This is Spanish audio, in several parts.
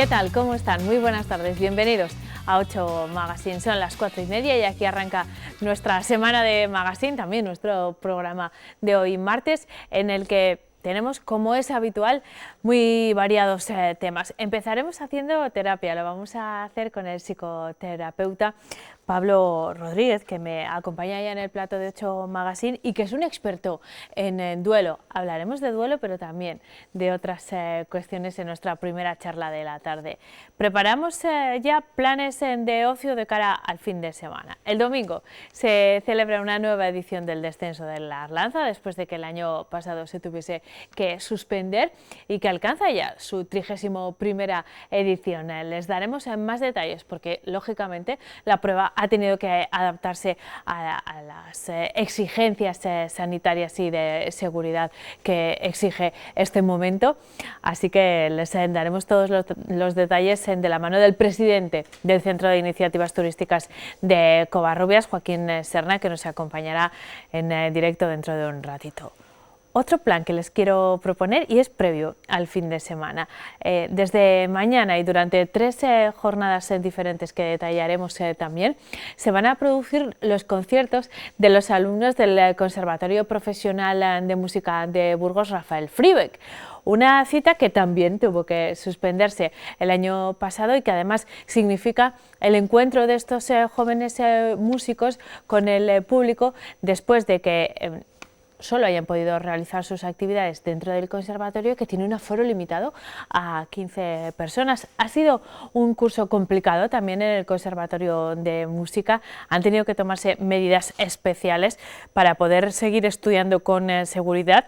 ¿Qué tal? ¿Cómo están? Muy buenas tardes, bienvenidos a 8 Magazine. Son las 4:30 y aquí arranca nuestra semana de Magazine, también nuestro programa de hoy martes, en el que tenemos, como es habitual, muy variados temas. Empezaremos haciendo terapia, lo vamos a hacer con el psicoterapeuta Pablo Rodríguez, que me acompaña ya en el plato de 8 Magazine y que es un experto en duelo. Hablaremos de duelo, pero también de otras cuestiones en nuestra primera charla de la tarde. Preparamos ya planes de ocio de cara al fin de semana. El domingo se celebra una nueva edición del descenso de la Arlanza, después de que el año pasado se tuviese que suspender y que alcanza ya su 31ª edición. Les daremos más detalles porque, lógicamente, la prueba ha tenido que adaptarse a las exigencias sanitarias y de seguridad que exige este momento, así que les daremos todos los detalles de la mano del presidente del Centro de Iniciativas Turísticas de Covarrubias, Joaquín Serna, que nos acompañará en directo dentro de un ratito. Otro plan que les quiero proponer y es previo al fin de semana. Desde mañana y durante 3 jornadas diferentes que detallaremos también, se van a producir los conciertos de los alumnos del Conservatorio Profesional de Música de Burgos, Rafael Fribeck. Una cita que también tuvo que suspenderse el año pasado y que además significa el encuentro de estos jóvenes músicos con el público después de que solo hayan podido realizar sus actividades dentro del conservatorio, que tiene un aforo limitado a 15 personas. Ha sido un curso complicado también en el Conservatorio de Música. Han tenido que tomarse medidas especiales para poder seguir estudiando con seguridad,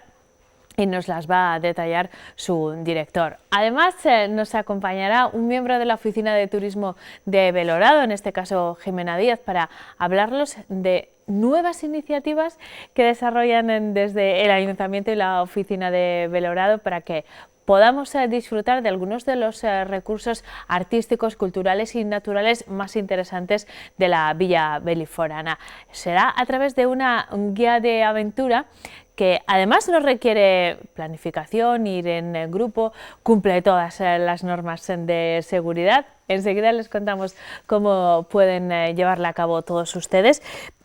y nos las va a detallar su director. Además, nos acompañará un miembro de la Oficina de Turismo de Belorado, en este caso Jimena Díaz, para hablarlos de nuevas iniciativas que desarrollan desde el Ayuntamiento y la Oficina de Belorado para que podamos disfrutar de algunos de los recursos artísticos, culturales y naturales más interesantes de la Villa Beliforana. Será a través de una guía de aventura que además no requiere planificación, ir en grupo, cumple todas las normas de seguridad. Enseguida les contamos cómo pueden llevarla a cabo todos ustedes.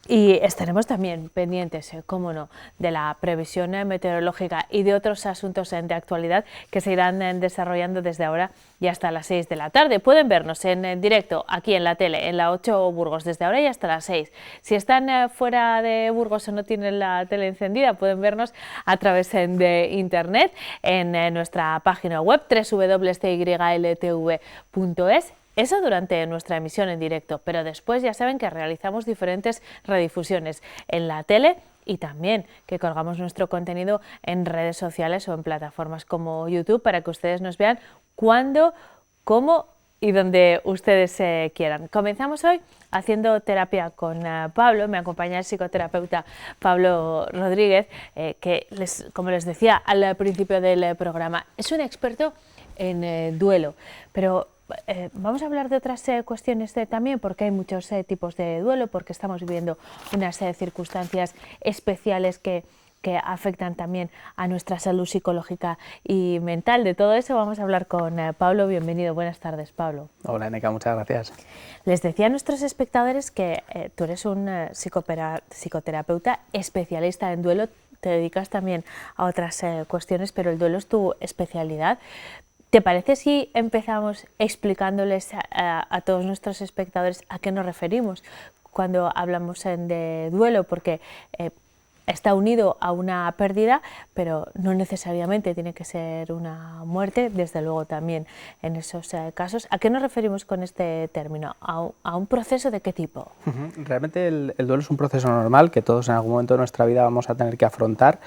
Y estaremos también pendientes, cómo no, de la previsión meteorológica y de otros asuntos de actualidad que se irán desarrollando desde ahora y hasta las 6 de la tarde. Pueden vernos en directo aquí en la tele, en la 8 Burgos, desde ahora y hasta las 6. Si están fuera de Burgos o no tienen la tele encendida, pueden vernos a través de internet en nuestra página web www.tyltv.es. Eso durante nuestra emisión en directo, pero después ya saben que realizamos diferentes redifusiones en la tele y también que colgamos nuestro contenido en redes sociales o en plataformas como YouTube para que ustedes nos vean cuando, cómo y donde ustedes quieran. Comenzamos hoy haciendo terapia con Pablo. Me acompaña el psicoterapeuta Pablo Rodríguez, que como les decía al principio del programa, es un experto en duelo, pero vamos a hablar de otras cuestiones también, porque hay muchos tipos de duelo, porque estamos viviendo unas circunstancias especiales que afectan también a nuestra salud psicológica y mental. De todo eso vamos a hablar con Pablo. Bienvenido, buenas tardes, Pablo. Hola, Neca, muchas gracias. Les decía a nuestros espectadores que tú eres un psicoterapeuta especialista en duelo, te dedicas también a otras cuestiones, pero el duelo es tu especialidad. ¿Te parece si empezamos explicándoles a todos nuestros espectadores a qué nos referimos cuando hablamos de duelo? Porque está unido a una pérdida, pero no necesariamente tiene que ser una muerte, desde luego también en esos casos. ¿A qué nos referimos con este término? ¿A un proceso de qué tipo? Realmente el duelo es un proceso normal que todos en algún momento de nuestra vida vamos a tener que afrontar.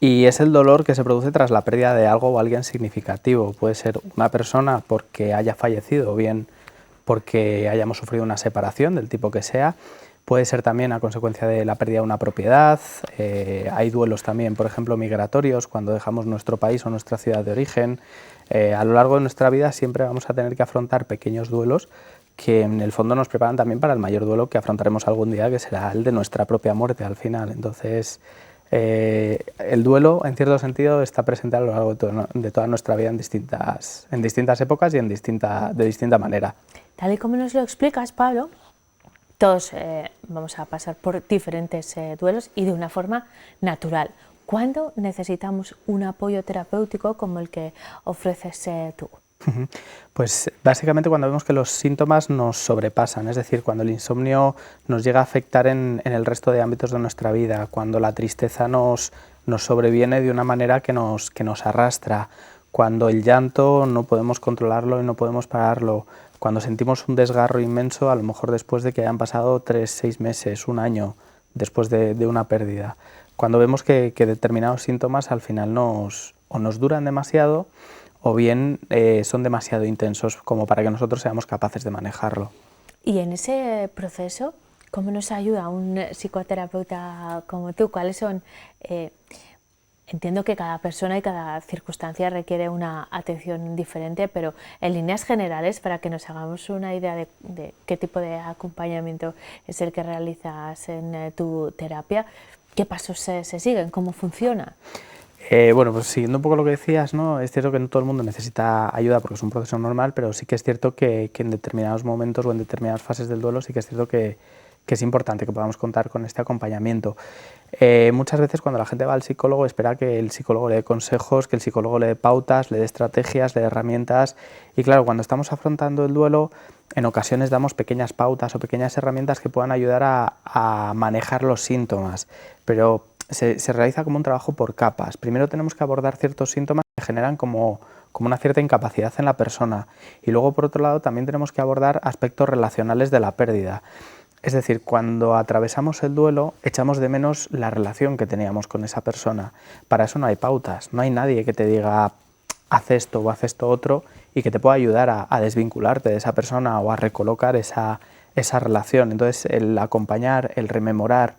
Y es el dolor que se produce tras la pérdida de algo o alguien significativo. Puede ser una persona porque haya fallecido o bien porque hayamos sufrido una separación del tipo que sea. Puede ser también a consecuencia de la pérdida de una propiedad. Hay duelos también, por ejemplo, migratorios, cuando dejamos nuestro país o nuestra ciudad de origen. A lo largo de nuestra vida siempre vamos a tener que afrontar pequeños duelos que en el fondo nos preparan también para el mayor duelo que afrontaremos algún día, que será el de nuestra propia muerte al final. Entonces, El duelo, en cierto sentido, está presente a lo largo de toda nuestra vida en distintas épocas y de distinta manera. Tal y como nos lo explicas, Pablo, todos vamos a pasar por diferentes duelos y de una forma natural. ¿Cuándo necesitamos un apoyo terapéutico como el que ofreces tú? Pues básicamente cuando vemos que los síntomas nos sobrepasan, es decir, cuando el insomnio nos llega a afectar en el resto de ámbitos de nuestra vida, cuando la tristeza nos sobreviene de una manera que nos arrastra, cuando el llanto no podemos controlarlo y no podemos pararlo, cuando sentimos un desgarro inmenso, a lo mejor después de que hayan pasado 3, 6 meses, un año después de una pérdida, cuando vemos que determinados síntomas al final o nos duran demasiado o bien son demasiado intensos como para que nosotros seamos capaces de manejarlo. Y en ese proceso, ¿cómo nos ayuda un psicoterapeuta como tú? ¿Cuáles son? Entiendo que cada persona y cada circunstancia requiere una atención diferente, pero en líneas generales, para que nos hagamos una idea de qué tipo de acompañamiento es el que realizas en tu terapia, ¿qué pasos se siguen? ¿Cómo funciona? Bueno, pues siguiendo un poco lo que decías, ¿no? Es cierto que no todo el mundo necesita ayuda porque es un proceso normal, pero sí que es cierto que en determinados momentos o en determinadas fases del duelo sí que es cierto que es importante que podamos contar con este acompañamiento. Muchas veces cuando la gente va al psicólogo espera que el psicólogo le dé consejos, que el psicólogo le dé pautas, le dé estrategias, le dé herramientas y claro, cuando estamos afrontando el duelo en ocasiones damos pequeñas pautas o pequeñas herramientas que puedan ayudar a manejar los síntomas, pero se realiza como un trabajo por capas. Primero tenemos que abordar ciertos síntomas que generan como una cierta incapacidad en la persona y luego por otro lado también tenemos que abordar aspectos relacionales de la pérdida. Es decir, cuando atravesamos el duelo echamos de menos la relación que teníamos con esa persona. Para eso no hay pautas, no hay nadie que te diga haz esto o haz esto otro y que te pueda ayudar a desvincularte de esa persona o a recolocar esa relación. Entonces el acompañar, el rememorar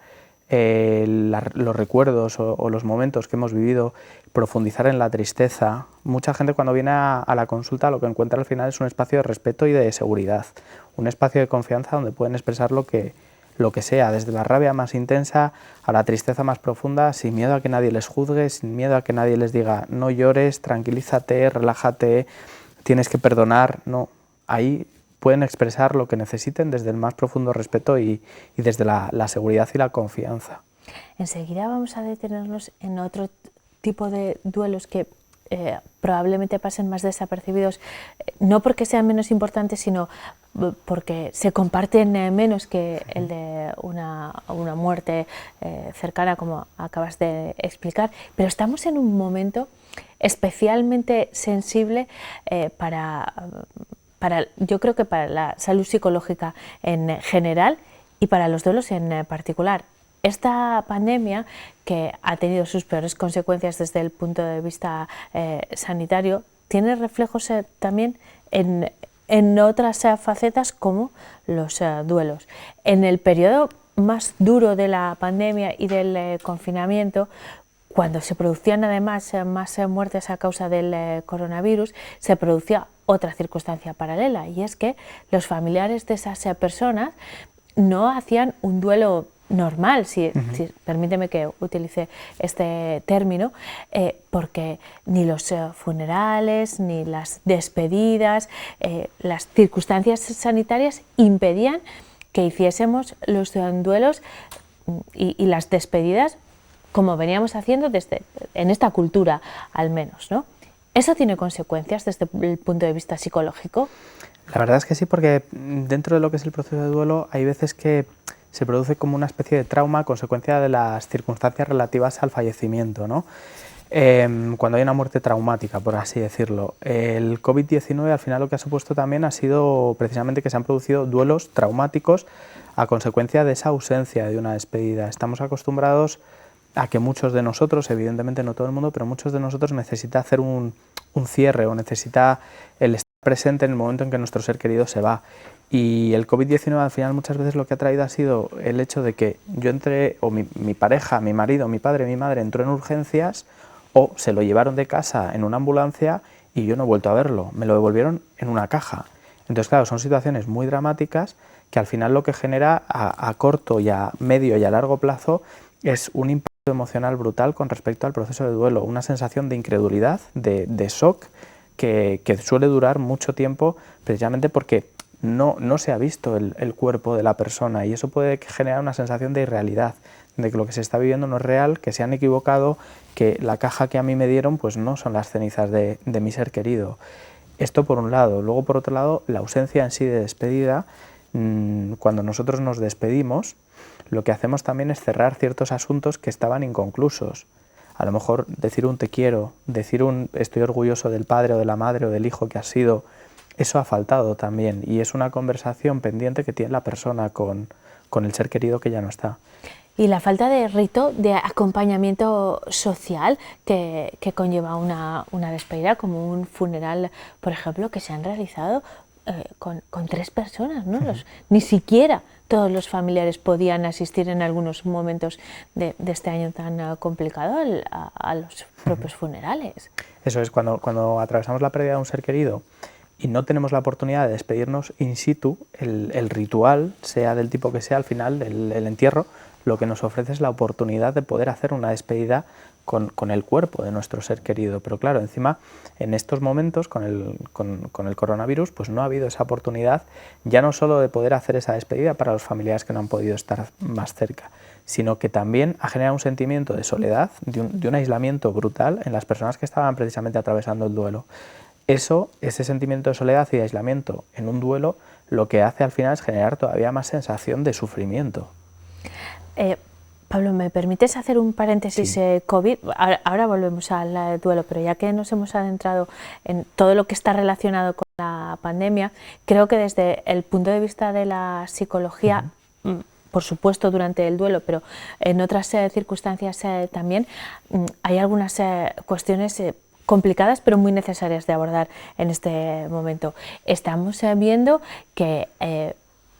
los recuerdos o los momentos que hemos vivido, profundizar en la tristeza. Mucha gente cuando viene a la consulta lo que encuentra al final es un espacio de respeto y de seguridad, un espacio de confianza donde pueden expresar lo que sea, desde la rabia más intensa a la tristeza más profunda, sin miedo a que nadie les juzgue, sin miedo a que nadie les diga no llores, tranquilízate, relájate, tienes que perdonar. No, ahí pueden expresar lo que necesiten desde el más profundo respeto y desde la seguridad y la confianza. Enseguida vamos a detenernos en otro tipo de duelos que probablemente pasen más desapercibidos, no porque sean menos importantes, sino porque se comparten menos que el de una muerte cercana, como acabas de explicar, pero estamos en un momento especialmente sensible yo creo que para la salud psicológica en general y para los duelos en particular. Esta pandemia, que ha tenido sus peores consecuencias desde el punto de vista sanitario, tiene reflejos también en otras facetas como los duelos. En el periodo más duro de la pandemia y del confinamiento, cuando se producían además más muertes a causa del coronavirus, se producía otra circunstancia paralela, y es que los familiares de esas personas no hacían un duelo normal, si permíteme que utilice este término, porque ni los funerales, ni las despedidas, las circunstancias sanitarias impedían que hiciésemos los duelos y las despedidas como veníamos haciendo en esta cultura al menos, ¿no? ¿Eso tiene consecuencias desde el punto de vista psicológico? La verdad es que sí, porque dentro de lo que es el proceso de duelo hay veces que se produce como una especie de trauma a consecuencia de las circunstancias relativas al fallecimiento, ¿no? Cuando hay una muerte traumática, por así decirlo. El COVID-19 al final lo que ha supuesto también ha sido precisamente que se han producido duelos traumáticos a consecuencia de esa ausencia de una despedida. Estamos acostumbrados a que muchos de nosotros, evidentemente no todo el mundo, pero muchos de nosotros necesita hacer un cierre o necesita el estar presente en el momento en que nuestro ser querido se va. Y el COVID-19 al final muchas veces lo que ha traído ha sido el hecho de que yo entré, o mi pareja, mi marido, mi padre, mi madre entró en urgencias o se lo llevaron de casa en una ambulancia y yo no he vuelto a verlo, me lo devolvieron en una caja. Entonces, claro, son situaciones muy dramáticas que al final lo que genera a corto y a medio y a largo plazo es un impacto emocional brutal con respecto al proceso de duelo, una sensación de incredulidad, de shock, que suele durar mucho tiempo precisamente porque no se ha visto el cuerpo de la persona, y eso puede generar una sensación de irrealidad, de que lo que se está viviendo no es real, que se han equivocado, que la caja que a mí me dieron pues no son las cenizas de mi ser querido. Esto por un lado. Luego por otro lado, la ausencia en sí de despedida. Cuando nosotros nos despedimos, lo que hacemos también es cerrar ciertos asuntos que estaban inconclusos. A lo mejor decir un te quiero, decir un estoy orgulloso del padre o de la madre o del hijo que has sido, eso ha faltado también, y es una conversación pendiente que tiene la persona con el ser querido que ya no está. Y la falta de rito de acompañamiento social que conlleva una despedida, como un funeral, por ejemplo, que se han realizado con 3 personas, ¿no? Ni siquiera todos los familiares podían asistir en algunos momentos de este año tan complicado a los propios funerales. Eso es, cuando atravesamos la pérdida de un ser querido y no tenemos la oportunidad de despedirnos in situ, el ritual, sea del tipo que sea, al final, el entierro, lo que nos ofrece es la oportunidad de poder hacer una despedida con el cuerpo de nuestro ser querido. Pero claro, encima, en estos momentos, con el coronavirus, pues no ha habido esa oportunidad, ya no solo de poder hacer esa despedida para los familiares que no han podido estar más cerca, sino que también ha generado un sentimiento de soledad, de un aislamiento brutal en las personas que estaban precisamente atravesando el duelo. Ese sentimiento de soledad y de aislamiento en un duelo, lo que hace al final es generar todavía más sensación de sufrimiento. Pablo, ¿me permites hacer un paréntesis? Sí. COVID, ahora volvemos al duelo, pero ya que nos hemos adentrado en todo lo que está relacionado con la pandemia, creo que desde el punto de vista de la psicología, por supuesto durante el duelo, pero en otras circunstancias también, hay algunas cuestiones complicadas pero muy necesarias de abordar en este momento. Estamos viendo que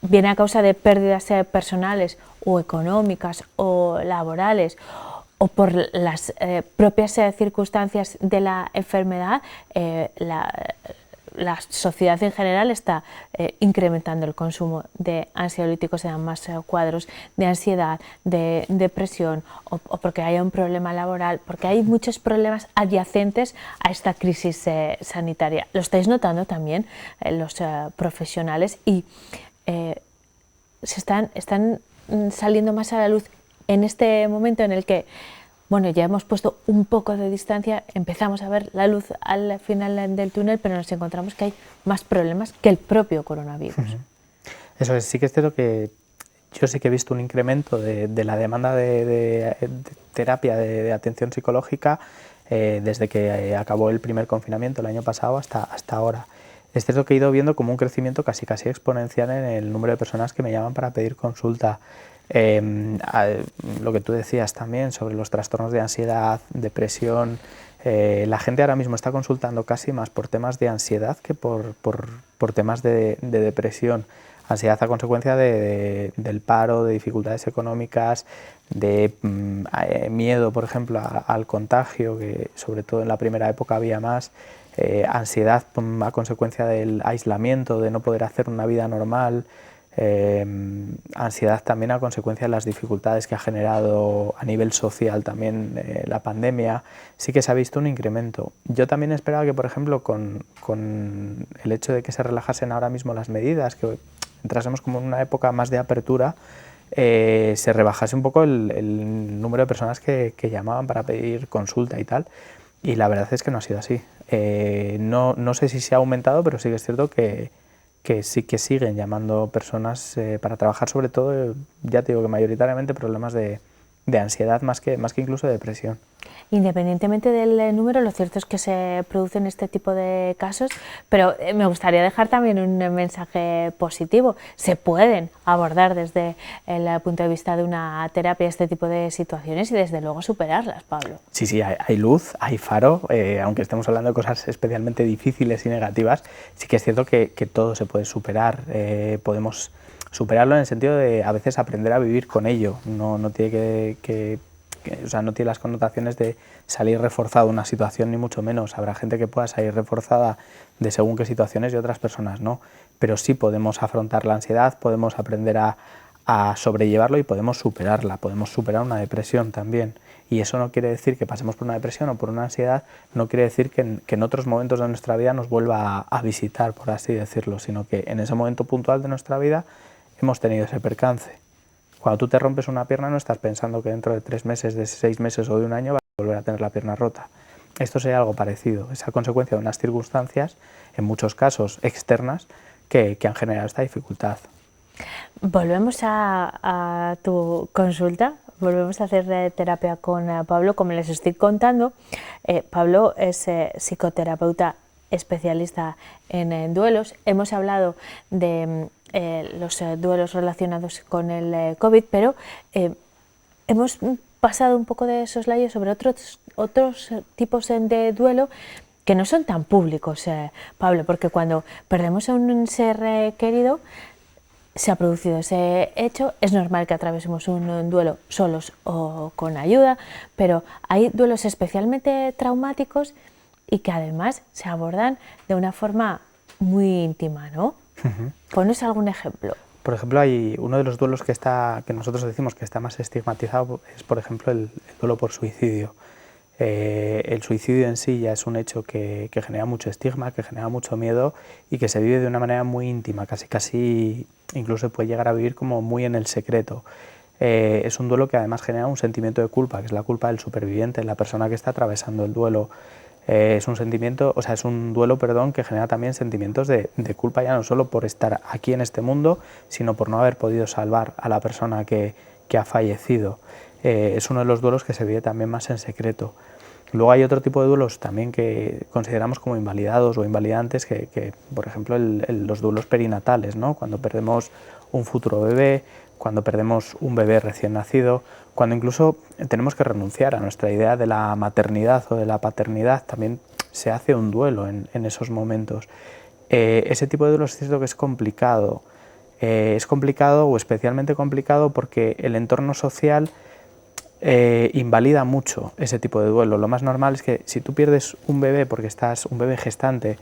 viene a causa de pérdidas personales o económicas o laborales o por las propias circunstancias de la enfermedad, la sociedad en general está incrementando el consumo de ansiolíticos, se dan más cuadros de ansiedad, de depresión o porque haya un problema laboral, porque hay muchos problemas adyacentes a esta crisis sanitaria. Lo estáis notando también los profesionales y están saliendo más a la luz en este momento en el que, bueno, ya hemos puesto un poco de distancia, empezamos a ver la luz al final del túnel, pero nos encontramos que hay más problemas que el propio coronavirus. Eso es, sí que es cierto que yo sí que he visto un incremento de la demanda de terapia, de atención psicológica, desde que acabó el primer confinamiento el año pasado hasta ahora. Es cierto que he ido viendo como un crecimiento casi exponencial en el número de personas que me llaman para pedir consulta. Lo que tú decías también sobre los trastornos de ansiedad, depresión, la gente ahora mismo está consultando casi más por temas de ansiedad que por temas de depresión. Ansiedad a consecuencia del paro, de dificultades económicas, de miedo, por ejemplo, al contagio, que sobre todo en la primera época había más. Ansiedad a consecuencia del aislamiento, de no poder hacer una vida normal, ansiedad también a consecuencia de las dificultades que ha generado a nivel social también la pandemia. Sí que se ha visto un incremento. Yo también esperaba que, por ejemplo, con el hecho de que se relajasen ahora mismo las medidas, que entrásemos como en una época más de apertura, se rebajase un poco el número de personas que llamaban para pedir consulta y tal. Y la verdad es que no ha sido así. No sé si se ha aumentado, pero sí que es cierto que sí que siguen llamando personas para trabajar, sobre todo, ya te digo que mayoritariamente problemas de ansiedad más que incluso de depresión. Independientemente del número, lo cierto es que se producen este tipo de casos, pero me gustaría dejar también un mensaje positivo. Se pueden abordar desde el punto de vista de una terapia este tipo de situaciones y desde luego superarlas, Pablo. Sí, hay luz, hay faro, aunque estemos hablando de cosas especialmente difíciles y negativas, sí que es cierto que todo se puede superar, podemos superarlo en el sentido de a veces aprender a vivir con ello, no tiene o sea, no tiene las connotaciones de salir reforzado de una situación, ni mucho menos. Habrá gente que pueda salir reforzada de según qué situaciones y otras personas no, pero sí podemos afrontar la ansiedad, podemos aprender a sobrellevarlo y podemos superarla, podemos superar una depresión también. Y eso no quiere decir que pasemos por una depresión o por una ansiedad, no quiere decir que en otros momentos de nuestra vida nos vuelva a visitar, por así decirlo, sino que en ese momento puntual de nuestra vida hemos tenido ese percance. Cuando tú te rompes una pierna no estás pensando que dentro de 3 meses, de 6 meses o de un año vas a volver a tener la pierna rota. Esto sería algo parecido, esa consecuencia de unas circunstancias, en muchos casos externas, que han generado esta dificultad. Volvemos a tu consulta, volvemos a hacer terapia con Pablo. Como les estoy contando, Pablo es psicoterapeuta especialista en duelos. Hemos hablado de los duelos relacionados con el COVID, pero hemos pasado un poco de soslayo sobre otros tipos de duelo que no son tan públicos, Pablo, porque cuando perdemos a un ser querido, se ha producido ese hecho, es normal que atravesemos un duelo solos o con ayuda, pero hay duelos especialmente traumáticos y que además se abordan de una forma muy íntima, ¿no? Ponos algún ejemplo. Por ejemplo, hay uno de los duelos que nosotros decimos que está más estigmatizado, es por ejemplo el duelo por suicidio. El suicidio en sí ya es un hecho que genera mucho estigma, que genera mucho miedo y que se vive de una manera muy íntima, casi incluso puede llegar a vivir como muy en el secreto. Es un duelo que además genera un sentimiento de culpa, que es la culpa del superviviente, la persona que está atravesando el duelo. Es un duelo, que genera también sentimientos de culpa, ya no solo por estar aquí en este mundo, sino por no haber podido salvar a la persona que ha fallecido. Es uno de los duelos que se vive también más en secreto. Luego hay otro tipo de duelos también que consideramos como invalidados o invalidantes, que por ejemplo los duelos perinatales, ¿no? Cuando perdemos un futuro bebé, cuando perdemos un bebé recién nacido, cuando incluso tenemos que renunciar a nuestra idea de la maternidad o de la paternidad, también se hace un duelo en esos momentos. Ese tipo de duelo es cierto que es complicado. Es complicado o especialmente complicado porque el entorno social invalida mucho ese tipo de duelo. Lo más normal es que si tú pierdes un bebé porque estás un bebé gestante,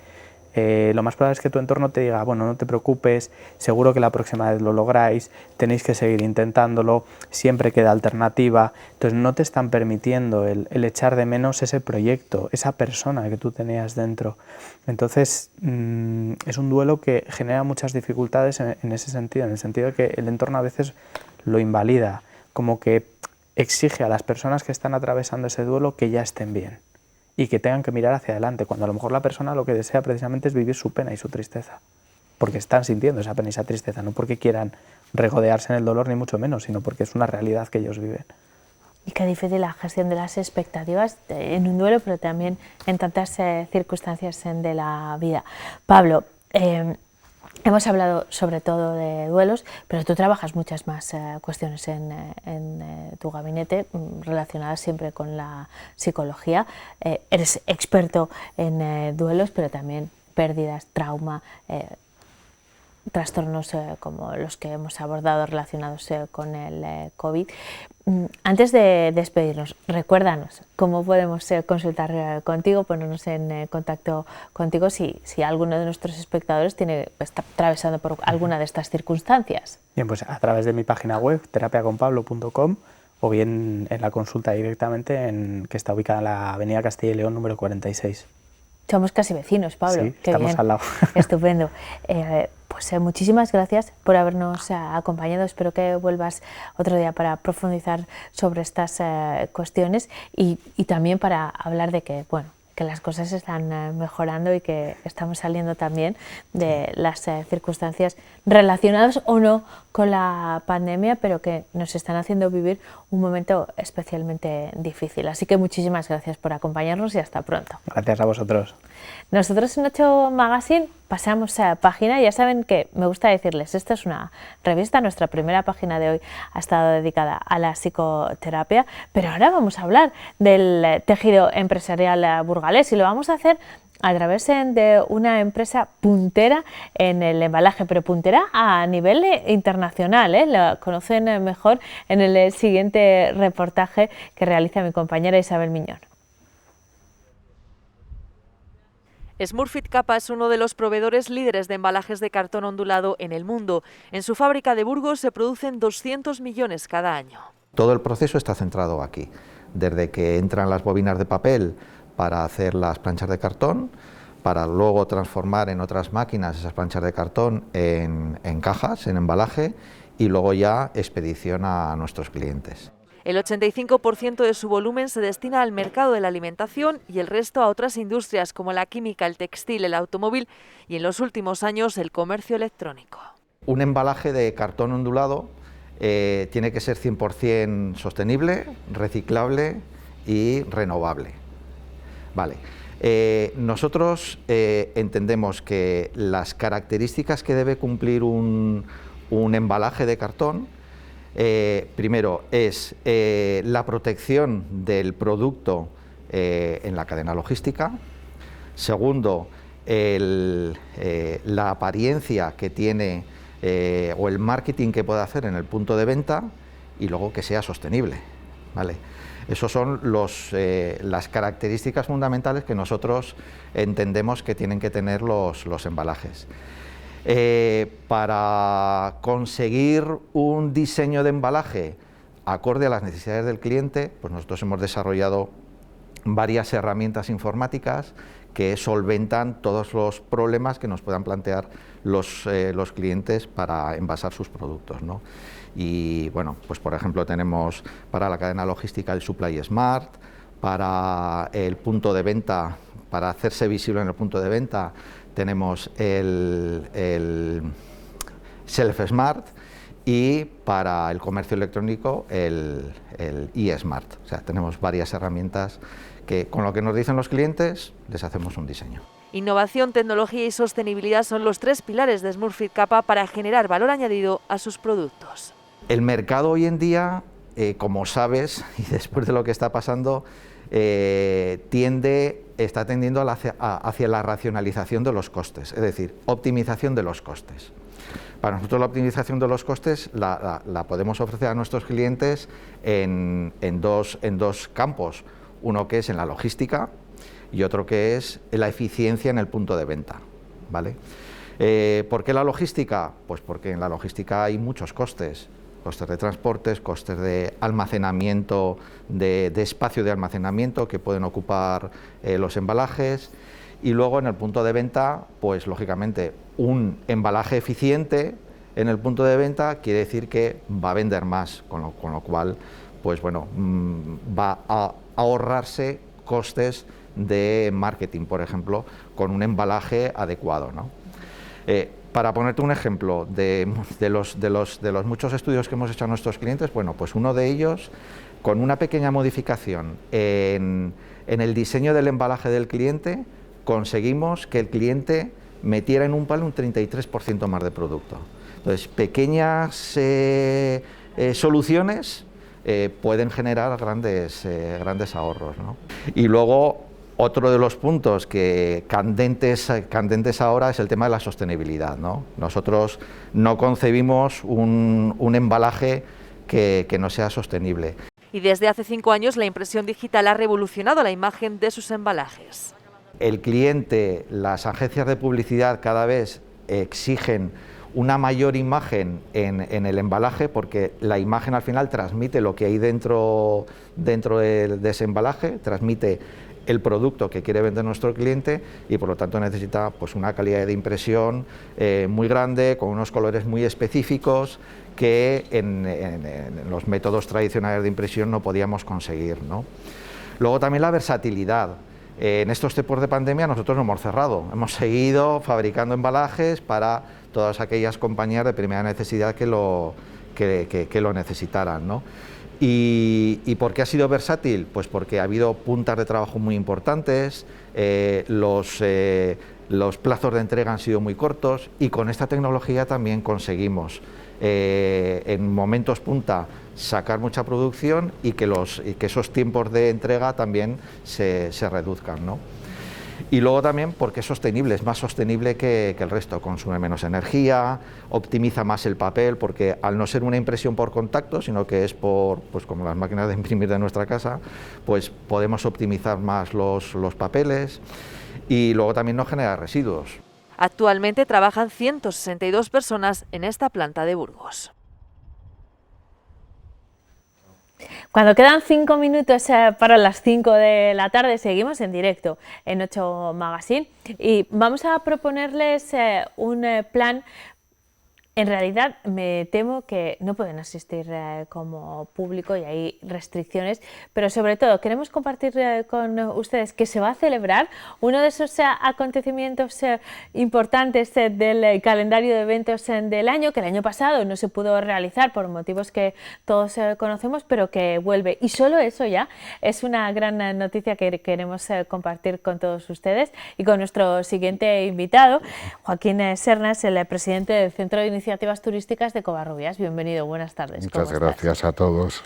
lo más probable es que tu entorno te diga, bueno, no te preocupes, seguro que la próxima vez lo lográis, tenéis que seguir intentándolo, siempre queda alternativa. Entonces no te están permitiendo el echar de menos ese proyecto, esa persona que tú tenías dentro. Entonces es un duelo que genera muchas dificultades en ese sentido, en el sentido de que el entorno a veces lo invalida, como que exige a las personas que están atravesando ese duelo que ya estén bien y que tengan que mirar hacia adelante, cuando a lo mejor la persona lo que desea precisamente es vivir su pena y su tristeza, porque están sintiendo esa pena y esa tristeza, no porque quieran regodearse en el dolor ni mucho menos, sino porque es una realidad que ellos viven. Y qué difícil la gestión de las expectativas en un duelo, pero también en tantas circunstancias de la vida. Pablo, hemos hablado sobre todo de duelos, pero tú trabajas muchas más cuestiones en tu gabinete relacionadas siempre con la psicología. Eres experto en duelos, pero también pérdidas, trauma, trastornos como los que hemos abordado relacionados con el COVID. Antes de despedirnos, recuérdanos cómo podemos consultar contigo, ponernos en contacto contigo si alguno de nuestros espectadores está atravesando por alguna de estas circunstancias. Bien, pues a través de mi página web, terapiaconpablo.com, o bien en la consulta directamente, que está ubicada en la avenida Castilla y León número 46. Somos casi vecinos, Pablo. Sí, qué estamos bien. al lado. Estupendo. Pues muchísimas gracias por habernos acompañado. Espero que vuelvas otro día para profundizar sobre estas cuestiones y también para hablar de que, bueno, que las cosas están mejorando y que estamos saliendo también de las circunstancias relacionadas o no con la pandemia, pero que nos están haciendo vivir un momento especialmente difícil. Así que muchísimas gracias por acompañarnos y hasta pronto. Gracias a vosotros. Nosotros en 8 Magazine pasamos a página. Ya saben que me gusta decirles, esta es una revista, nuestra primera página de hoy ha estado dedicada a la psicoterapia, pero ahora vamos a hablar del tejido empresarial burgalés y lo vamos a hacer a través de una empresa puntera en el embalaje, pero puntera a nivel internacional, la conocen mejor en el siguiente reportaje que realiza mi compañera Isabel Miñón. Smurfit Kappa es uno de los proveedores líderes de embalajes de cartón ondulado en el mundo. En su fábrica de Burgos se producen 200 millones cada año. Todo el proceso está centrado aquí. desde que entran las bobinas de papel para hacer las planchas de cartón, para luego transformar en otras máquinas esas planchas de cartón en cajas, en embalaje, y luego ya expedición a nuestros clientes. El 85% de su volumen se destina al mercado de la alimentación y el resto a otras industrias como la química, el textil, el automóvil y en los últimos años el comercio electrónico. Un embalaje de cartón ondulado tiene que ser 100% sostenible, reciclable y renovable. Vale. Nosotros entendemos que las características que debe cumplir un embalaje de cartón, primero es la protección del producto en la cadena logística. Segundo, la apariencia que tiene o el marketing que puede hacer en el punto de venta, y luego que sea sostenible, ¿vale? Esas son las características fundamentales que nosotros entendemos que tienen que tener los embalajes. Para conseguir un diseño de embalaje acorde a las necesidades del cliente, pues nosotros hemos desarrollado varias herramientas informáticas que solventan todos los problemas que nos puedan plantear los clientes para envasar sus productos, ¿no? Y bueno, pues por ejemplo tenemos para la cadena logística el Supply Smart, para el punto de venta, para hacerse visible en el punto de venta, tenemos el Shelf Smart, y para el comercio electrónico el eSmart. O sea, tenemos varias herramientas que con lo que nos dicen los clientes les hacemos un diseño. Innovación, tecnología y sostenibilidad son los tres pilares de Smurfit Kappa para generar valor añadido a sus productos. El mercado hoy en día, como sabes, y después de lo que está pasando, está tendiendo hacia la racionalización de los costes, es decir, optimización de los costes. Para nosotros la optimización de los costes la podemos ofrecer a nuestros clientes en dos campos, uno que es en la logística y otro que es la eficiencia en el punto de venta, ¿vale? ¿Por qué la logística? Pues porque en la logística hay muchos costes. Costes de transportes, costes de almacenamiento, de espacio de almacenamiento que pueden ocupar los embalajes, y luego en el punto de venta, pues lógicamente un embalaje eficiente en el punto de venta quiere decir que va a vender más, con lo cual pues bueno, va a ahorrarse costes de marketing, por ejemplo, con un embalaje adecuado, ¿no? Para ponerte un ejemplo de los muchos estudios que hemos hecho a nuestros clientes, bueno, pues uno de ellos, con una pequeña modificación en el diseño del embalaje del cliente, conseguimos que el cliente metiera en un palo un 33% más de producto. Entonces, pequeñas soluciones pueden generar grandes ahorros, ¿no? Y luego, otro de los puntos que candentes ahora es el tema de la sostenibilidad, ¿no? Nosotros no concebimos un embalaje que no sea sostenible. Y desde hace 5 años la impresión digital ha revolucionado la imagen de sus embalajes. El cliente, las agencias de publicidad cada vez exigen una mayor imagen en el embalaje, porque la imagen al final transmite lo que hay dentro de ese embalaje, transmite el producto que quiere vender nuestro cliente, y por lo tanto necesita pues una calidad de impresión muy grande, con unos colores muy específicos que en los métodos tradicionales de impresión no podíamos conseguir, ¿no? Luego también la versatilidad. En estos tiempos de pandemia nosotros no hemos cerrado, hemos seguido fabricando embalajes para todas aquellas compañías de primera necesidad que lo necesitaran, ¿no? ¿Y por qué ha sido versátil? Pues porque ha habido puntas de trabajo muy importantes, los plazos de entrega han sido muy cortos, y con esta tecnología también conseguimos en momentos punta sacar mucha producción y que esos tiempos de entrega también se reduzcan, ¿no? Y luego también porque es sostenible, es más sostenible que el resto, consume menos energía, optimiza más el papel, porque al no ser una impresión por contacto, sino que es pues como las máquinas de imprimir de nuestra casa, pues podemos optimizar más los papeles, y luego también no genera residuos. Actualmente trabajan 162 personas en esta planta de Burgos. Cuando quedan 5 minutos para las 5 de la tarde, seguimos en directo en 8 Magazine y vamos a proponerles un plan. En realidad me temo que no pueden asistir como público y hay restricciones, pero sobre todo queremos compartir con ustedes que se va a celebrar uno de esos acontecimientos importantes del calendario de eventos del año, que el año pasado no se pudo realizar por motivos que todos conocemos, pero que vuelve. Y solo eso ya es una gran noticia que queremos compartir con todos ustedes y con nuestro siguiente invitado, Joaquín Sernas, el presidente del Centro de Iniciativas Turísticas de Covarrubias. Bienvenido, buenas tardes. Muchas gracias a todos.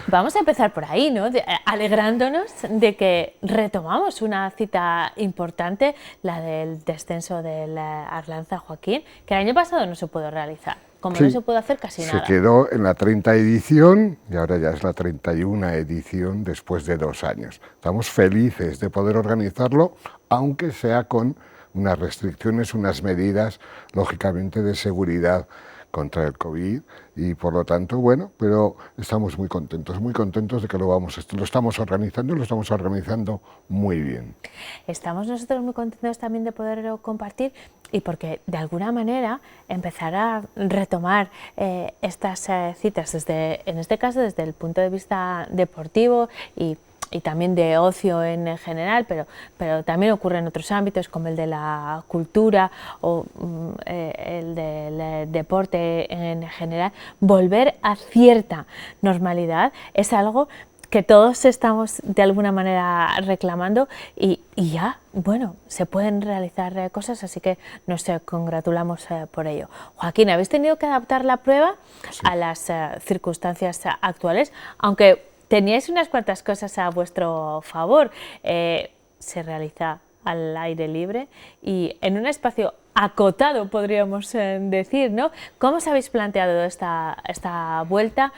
Vamos a empezar por ahí, ¿no? Alegrándonos de que retomamos una cita importante, la del descenso del Arlanza, Joaquín, que el año pasado no se pudo realizar, como Sí, no se pudo hacer casi nada. Se quedó en la 30 edición y ahora ya es la 31 edición después de 2 años. Estamos felices de poder organizarlo, aunque sea con unas restricciones, unas medidas, lógicamente, de seguridad contra el COVID y por lo tanto, bueno, pero estamos muy contentos de que lo estamos organizando y lo estamos organizando muy bien. Estamos nosotros muy contentos también de poderlo compartir y porque de alguna manera empezar a retomar estas citas, en este caso desde el punto de vista deportivo y también de ocio en general, pero también ocurre en otros ámbitos como el de la cultura o el del deporte en general. Volver a cierta normalidad es algo que todos estamos de alguna manera reclamando y ya, bueno, se pueden realizar cosas, así que nos congratulamos por ello. Joaquín, ¿habéis tenido que adaptar la prueba a las circunstancias actuales? Aunque teníais unas cuantas cosas a vuestro favor. Se realiza al aire libre y en un espacio acotado, podríamos decir, ¿no? ¿Cómo os habéis planteado esta vuelta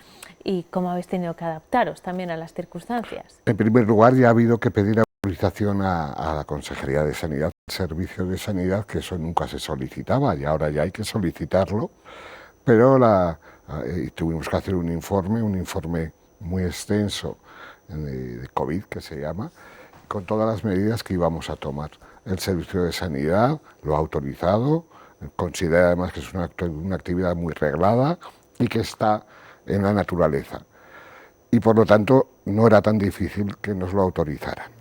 y cómo habéis tenido que adaptaros también a las circunstancias? En primer lugar, ya ha habido que pedir autorización a la Consejería de Sanidad, Servicio de Sanidad, que eso nunca se solicitaba y ahora ya hay que solicitarlo, pero tuvimos que hacer un informe muy extenso de COVID, que se llama, con todas las medidas que íbamos a tomar. El Servicio de Sanidad lo ha autorizado, considera además que es una actividad muy reglada y que está en la naturaleza. Y por lo tanto no era tan difícil que nos lo autorizaran.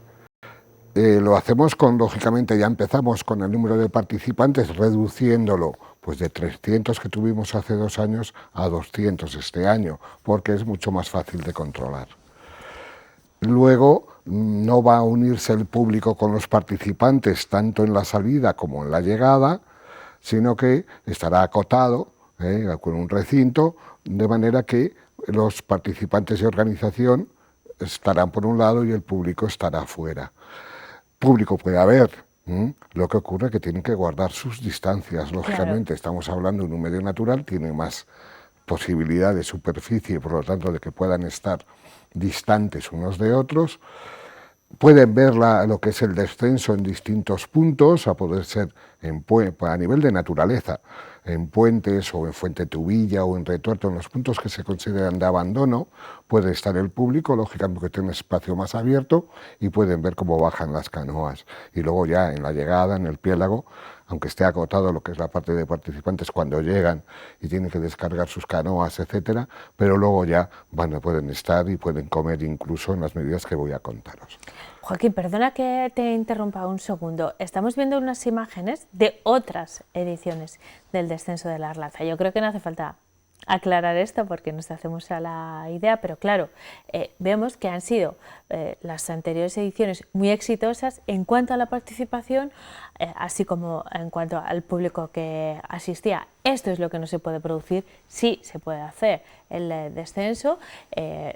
Lo hacemos lógicamente, ya empezamos con el número de participantes, reduciéndolo pues de 300 que tuvimos hace 2 años a 200 este año, porque es mucho más fácil de controlar. Luego no va a unirse el público con los participantes tanto en la salida como en la llegada, sino que estará acotado con un recinto, de manera que los participantes de organización estarán por un lado y el público estará fuera. Público puede haber, lo que ocurre es que tienen que guardar sus distancias, lógicamente. Claro. Estamos hablando de un medio natural, tiene más posibilidad de superficie, por lo tanto de que puedan estar distantes unos de otros. Pueden ver lo que es el descenso en distintos puntos, a poder ser a nivel de naturaleza, en puentes o en Fuente Tubilla o en Retuerto, en los puntos que se consideran de abandono, puede estar el público, lógicamente porque tiene un espacio más abierto y pueden ver cómo bajan las canoas. Y luego ya en la llegada, en el piélago, aunque esté acotado lo que es la parte de participantes cuando llegan y tienen que descargar sus canoas, etcétera, pero luego ya pueden estar y pueden comer incluso en las medidas que voy a contaros. Joaquín, perdona que te interrumpa un segundo. Estamos viendo unas imágenes de otras ediciones del descenso de la Arlanza. Yo creo que no hace falta aclarar esto porque nos hacemos a la idea, pero claro, vemos que han sido las anteriores ediciones muy exitosas en cuanto a la participación, así como en cuanto al público que asistía. Esto es lo que no se puede producir, sí se puede hacer el descenso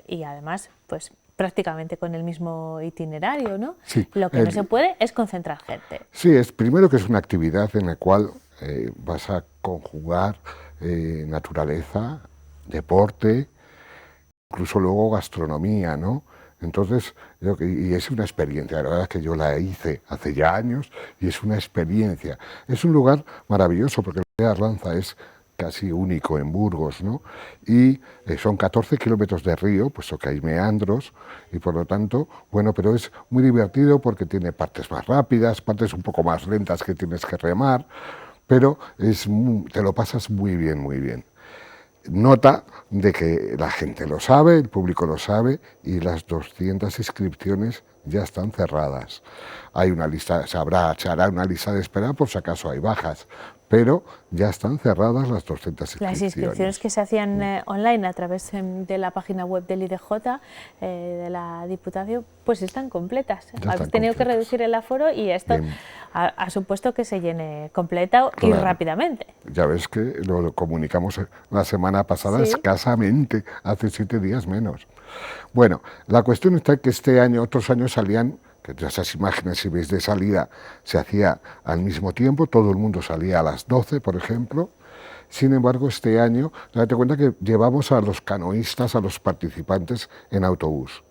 y además, pues prácticamente con el mismo itinerario, ¿no? Sí, lo que no se puede es concentrar gente. Sí, primero que es una actividad en la cual vas a conjugar naturaleza, deporte, incluso luego gastronomía, ¿no? Entonces, y es una experiencia, la verdad es que yo la hice hace ya años y es una experiencia. Es un lugar maravilloso porque la de Arlanza es casi único en Burgos, ¿no? Y son 14 kilómetros de río, puesto que hay meandros, y por lo tanto, bueno, pero es muy divertido porque tiene partes más rápidas, partes un poco más lentas que tienes que remar, pero te lo pasas muy bien, muy bien. Nota de que la gente lo sabe, el público lo sabe, y las 200 inscripciones ya están cerradas. Hay una lista, se hará una lista de espera por si acaso hay bajas, pero ya están cerradas las 200 inscripciones. Las inscripciones que se hacían online a través de la página web del IDJ, de la Diputación, pues están completas. Habéis tenido que reducir el aforo y esto ha supuesto que se llene completa y rápidamente. Ya ves que lo comunicamos la semana pasada escasamente, hace 7 días menos. Bueno, la cuestión está que este año, otros años salían, que esas imágenes, si veis de salida, se hacía al mismo tiempo, todo el mundo salía a las 12, por ejemplo. Sin embargo, este año, date cuenta que llevamos a los canoístas, a los participantes en autobús.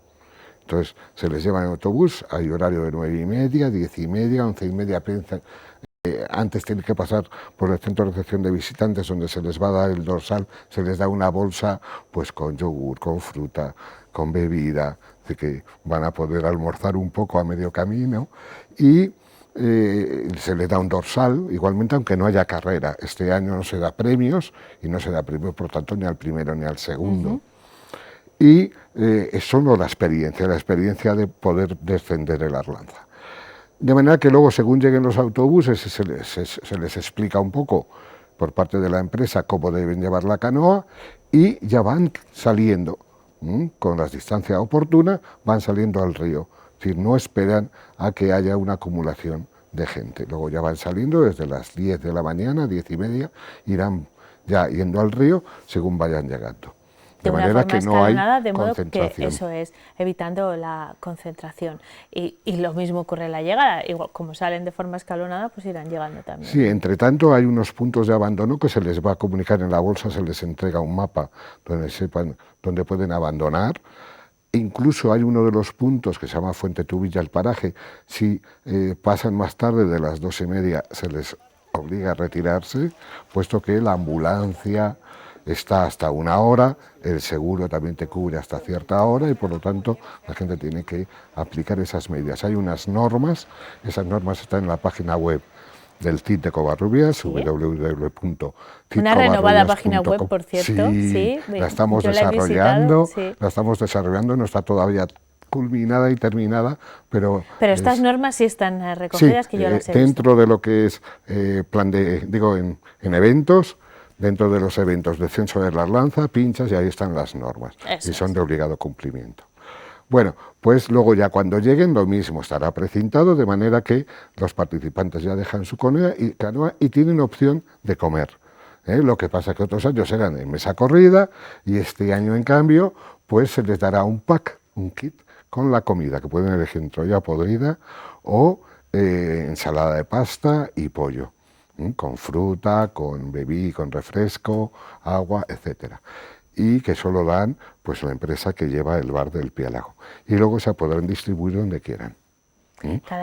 Entonces, se les lleva en autobús, hay horario de 9:30, 10:30, 11:30, antes tienen que pasar por el centro de recepción de visitantes, donde se les va a dar el dorsal, se les da una bolsa pues con yogur, con fruta, con bebida, de que van a poder almorzar un poco a medio camino, y se les da un dorsal, igualmente, aunque no haya carrera. Este año no se da premios, y no se da premio, por tanto, ni al primero ni al segundo. Y es solo la experiencia de poder descender el Arlanza. De manera que luego, según lleguen los autobuses, se les explica un poco por parte de la empresa cómo deben llevar la canoa, y ya van saliendo, con las distancias oportunas, van saliendo al río. Es decir, no esperan a que haya una acumulación de gente. Luego ya van saliendo desde las 10 de la mañana, 10:30, irán ya yendo al río según vayan llegando. De manera que no hay de modo que eso es, evitando la concentración. Y lo mismo ocurre en la llegada, igual como salen de forma escalonada, pues irán llegando también. Sí, entre tanto hay unos puntos de abandono que se les va a comunicar en la bolsa, se les entrega un mapa donde sepan dónde pueden abandonar. Incluso hay uno de los puntos que se llama Fuente Tubilla, el paraje. Si pasan más tarde de las 2:30, se les obliga a retirarse, puesto que la ambulancia está hasta 1 hora, el seguro también te cubre hasta cierta hora, y por lo tanto la gente tiene que aplicar esas medidas. Hay unas normas, esas normas están en la página web del CIT de Covarrubias, www.citcovarrubias.com. Una renovada página web, por cierto. Sí, la estamos desarrollando, no está todavía culminada y terminada, pero estas normas sí están recogidas, que yo las he visto. Dentro de lo que es en eventos, dentro de los eventos de Descenso de la Arlanza, pinchas y ahí están las normas. Y son de obligado cumplimiento. Bueno, pues luego ya cuando lleguen lo mismo, estará precintado, de manera que los participantes ya dejan su canoa y tienen opción de comer. Lo que pasa que otros años eran en mesa corrida, y este año, en cambio, pues se les dará un pack, un kit, con la comida, que pueden elegir entre olla podrida o ensalada de pasta y pollo, con fruta, con con refresco, agua, etcétera. Y que solo dan pues la empresa que lleva el bar del Piélago. Y luego se podrán distribuir donde quieran.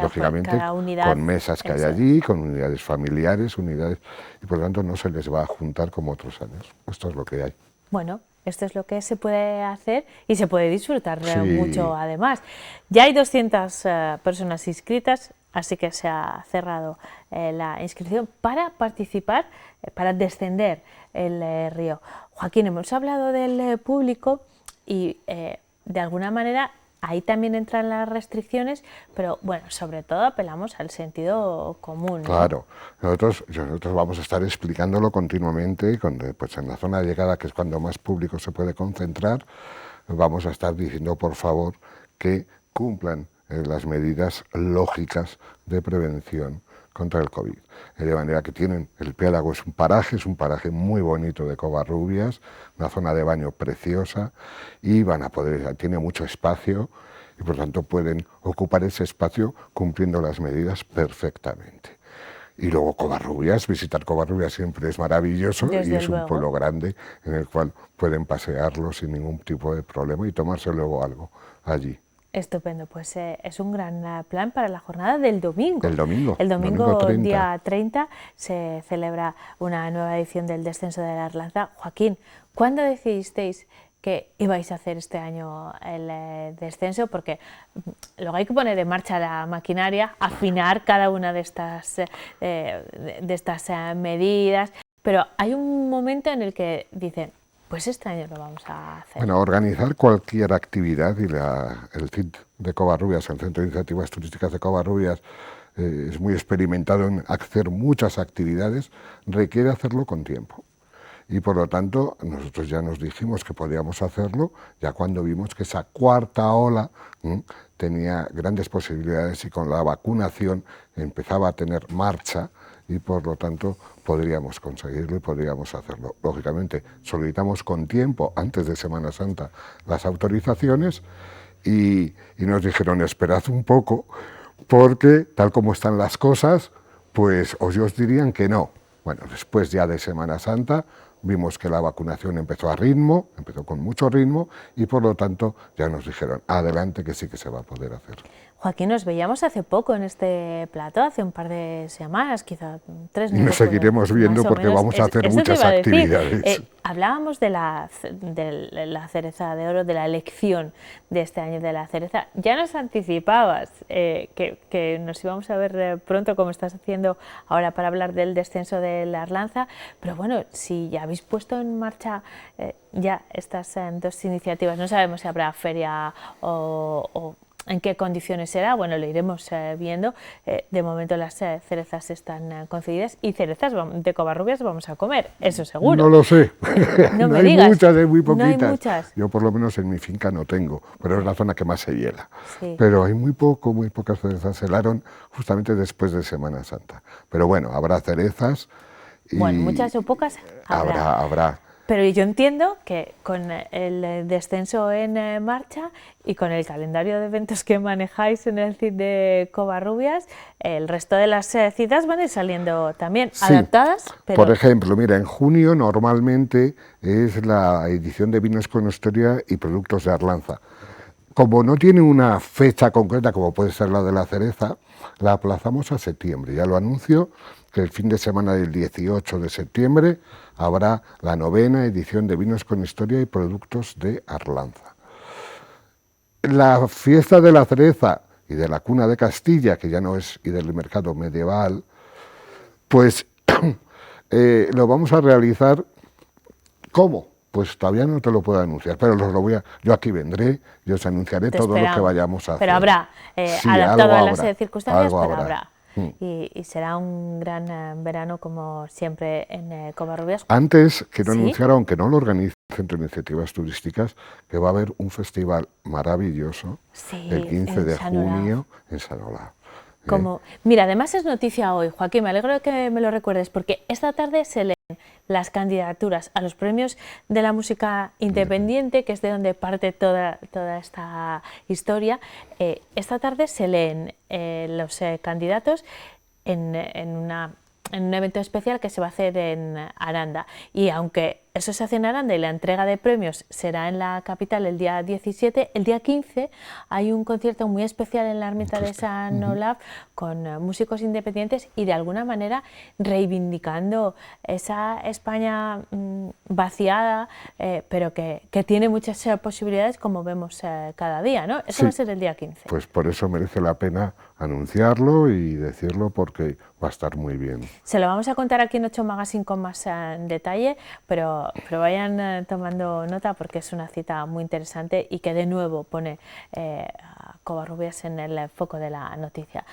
Lógicamente, cada unidad, con mesas que hay allí, con unidades familiares, y por lo tanto no se les va a juntar como otros años. Esto es lo que hay. Bueno, esto es lo que se puede hacer y se puede disfrutar mucho además. Ya hay 200 personas inscritas, así que se ha cerrado la inscripción para participar, para descender el río. Joaquín, hemos hablado del público y de alguna manera ahí también entran las restricciones, pero bueno, sobre todo apelamos al sentido común, ¿no? Claro, nosotros vamos a estar explicándolo continuamente, pues en la zona de llegada, que es cuando más público se puede concentrar, vamos a estar diciendo, por favor, que cumplan las medidas lógicas de prevención contra el COVID. De manera que el Piélago es un paraje muy bonito de Covarrubias, una zona de baño preciosa, y tiene mucho espacio, y por tanto pueden ocupar ese espacio cumpliendo las medidas perfectamente. Y luego Covarrubias, visitar Covarrubias siempre es maravilloso, y es un pueblo grande en el cual pueden pasearlo sin ningún tipo de problema y tomarse luego algo allí. Estupendo, pues es un gran plan para la jornada del domingo. El domingo. El domingo, domingo 30. día 30, se celebra una nueva edición del descenso de la Arlanza. Joaquín, ¿cuándo decidisteis que ibais a hacer este año el descenso? Porque luego hay que poner en marcha la maquinaria, afinar cada una de estas medidas, pero hay un momento en el que dicen, pues este año lo vamos a hacer. Bueno, organizar cualquier actividad, y el CIT de Covarrubias, el Centro de Iniciativas Turísticas de Covarrubias, es muy experimentado en hacer muchas actividades, requiere hacerlo con tiempo. Y por lo tanto, nosotros ya nos dijimos que podíamos hacerlo, ya cuando vimos que esa cuarta ola tenía grandes posibilidades y con la vacunación empezaba a tener marcha, y por lo tanto podríamos conseguirlo y podríamos hacerlo. Lógicamente solicitamos con tiempo, antes de Semana Santa, las autorizaciones y nos dijeron esperad un poco porque tal como están las cosas, pues os dirían que no. Bueno, después ya de Semana Santa vimos que la vacunación empezó con mucho ritmo y por lo tanto ya nos dijeron adelante que sí que se va a poder hacer. Joaquín, nos veíamos hace poco en este plató, hace un par de semanas, quizá 3 meses. Y nos seguiremos viendo porque vamos a hacer muchas actividades. Hablábamos de la cereza de oro, de la elección de este año de la cereza. Ya nos anticipabas que nos íbamos a ver pronto, como estás haciendo ahora para hablar del descenso de la Arlanza, pero bueno, si ya habéis puesto en marcha ya estas dos iniciativas, no sabemos si habrá feria o en qué condiciones será, bueno, lo iremos viendo. De momento las cerezas están concedidas y cerezas de Covarrubias vamos a comer, eso seguro. No lo sé, no me hay digas. Muchas, hay muy poquitas. No hay muchas. Yo por lo menos en mi finca no tengo, pero es la zona que más se hiela. Sí. Pero hay muy pocas cerezas, se helaron justamente después de Semana Santa. Pero bueno, habrá cerezas. Y bueno, muchas o pocas habrá. Pero yo entiendo que con el descenso en marcha y con el calendario de eventos que manejáis en el CIT de Covarrubias, el resto de las citas van a ir saliendo también adaptadas. Pero... Por ejemplo, mira, en junio normalmente es la edición de Vinos con Historia y Productos de Arlanza. Como no tiene una fecha concreta, como puede ser la de la cereza, la aplazamos a septiembre. Ya lo anuncio, que el fin de semana del 18 de septiembre habrá la 9ª edición de Vinos con Historia y Productos de Arlanza. La fiesta de la cereza y de la cuna de Castilla, que ya no es, y del mercado medieval, pues lo vamos a realizar, ¿cómo? Pues todavía no te lo puedo anunciar, pero yo aquí vendré y os anunciaré todo lo que vayamos a hacer. Pero habrá, sí, adaptado a las habrá, circunstancias, pero habrá. Y será un gran verano, como siempre, en Covarrubias. Antes quiero anunciar, aunque no lo organice el Centro de Iniciativas Turísticas, que va a haber un festival maravilloso el 15 de junio en San Olaf. Mira, además es noticia hoy, Joaquín, me alegro de que me lo recuerdes, porque esta tarde se leen las candidaturas a los premios de la música independiente, que es de donde parte toda esta historia. Esta tarde se leen los candidatos en un evento especial que se va a hacer en Aranda, y aunque eso se hace en Aranda y la entrega de premios será en la capital el día 17, el día 15 hay un concierto muy especial en la ermita de San Olaf con músicos independientes y de alguna manera reivindicando esa España vaciada, pero que tiene muchas posibilidades, como vemos cada día, ¿no? Eso va a ser el día 15. Pues por eso merece la pena anunciarlo y decirlo, porque va a estar muy bien. Se lo vamos a contar aquí en 8 Magazine con más detalle, pero vayan tomando nota, porque es una cita muy interesante y que de nuevo pone a Covarrubias en el foco de la noticia.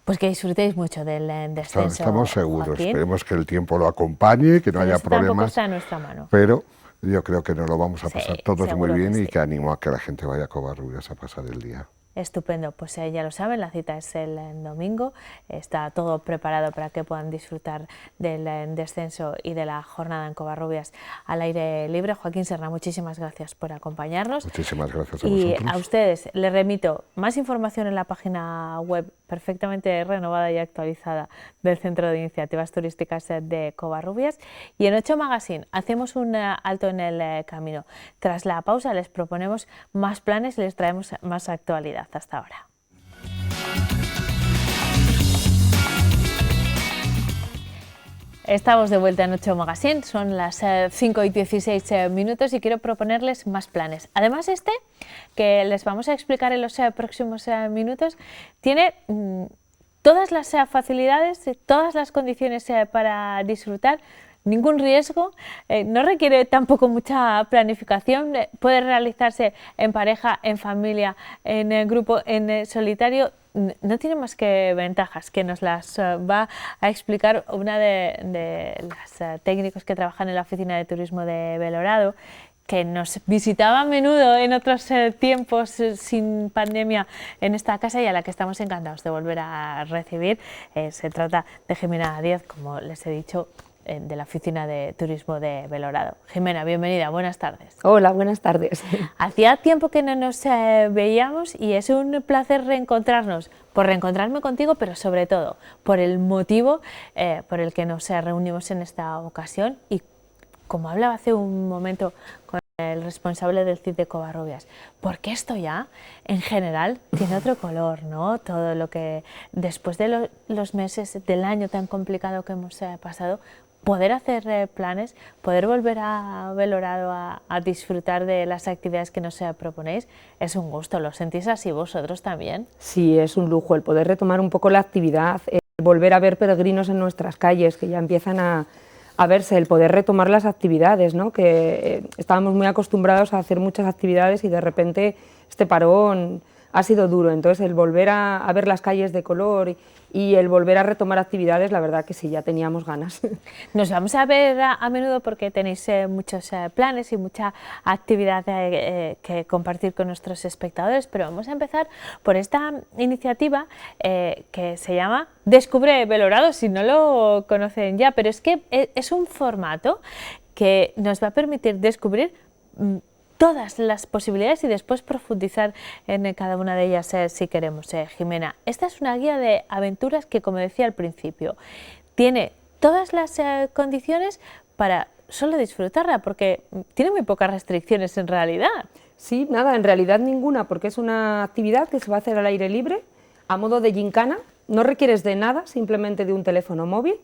Pues que disfrutéis mucho del descenso. Estamos seguros, Joaquín. Esperemos que el tiempo lo acompañe, que no haya problemas, está en nuestra mano. Pero yo creo que nos lo vamos a pasar todos muy bien y sí. Que animo a que la gente vaya a Covarrubias a pasar el día. Estupendo, pues ya lo saben, la cita es el domingo, está todo preparado para que puedan disfrutar del descenso y de la jornada en Covarrubias al aire libre. Joaquín Serra, muchísimas gracias por acompañarnos. Muchísimas gracias a vosotros. Y a ustedes les remito más información en la página web perfectamente renovada y actualizada del Centro de Iniciativas Turísticas de Covarrubias, y en 8 Magazine hacemos un alto en el camino. Tras la pausa les proponemos más planes y les traemos más actualidad. actualidad. Hasta ahora. Estamos de vuelta en 8 Magazine, son las 5:16 minutos y quiero proponerles más planes. Además que les vamos a explicar en los próximos minutos, tiene todas las facilidades, todas las condiciones para disfrutar, ningún riesgo, no requiere tampoco mucha planificación, puede realizarse en pareja, en familia, en grupo, en solitario. No tiene más que ventajas, que nos las va a explicar una de las técnicos que trabajan en la Oficina de Turismo de Belorado, que nos visitaba a menudo en otros tiempos sin pandemia en esta casa y a la que estamos encantados de volver a recibir. Se trata de Jimena Díaz, como les he dicho, de la Oficina de Turismo de Belorado. Jimena, bienvenida, buenas tardes. Hola, buenas tardes. Hacía tiempo que no nos veíamos y es un placer reencontrarnos, por reencontrarme contigo, pero sobre todo por el motivo por el que nos reunimos en esta ocasión y, como hablaba hace un momento con el responsable del CID de Covarrubias, porque esto ya, en general, tiene otro color, ¿no? Todo lo que, después de los meses del año tan complicado que hemos pasado, poder hacer planes, poder volver a Belorado a disfrutar de las actividades que nos proponéis, es un gusto. ¿Lo sentís así vosotros también? Sí, es un lujo el poder retomar un poco la actividad, volver a ver peregrinos en nuestras calles, que ya empiezan a verse, el poder retomar las actividades, ¿no? Que estábamos muy acostumbrados a hacer muchas actividades y de repente este parón ha sido duro, entonces el volver a ver las calles de color y el volver a retomar actividades, la verdad que sí, ya teníamos ganas. Nos vamos a ver a menudo porque tenéis muchos planes y mucha actividad que compartir con nuestros espectadores, pero vamos a empezar por esta iniciativa que se llama Descubre Belorado, si no lo conocen ya, pero es que es un formato que nos va a permitir descubrir todas las posibilidades y después profundizar en cada una de ellas si queremos. Jimena, esta es una guía de aventuras que, como decía al principio, tiene todas las condiciones para solo disfrutarla, porque tiene muy pocas restricciones en realidad. Sí, nada, en realidad ninguna, porque es una actividad que se va a hacer al aire libre, a modo de gincana, no requieres de nada, simplemente de un teléfono móvil,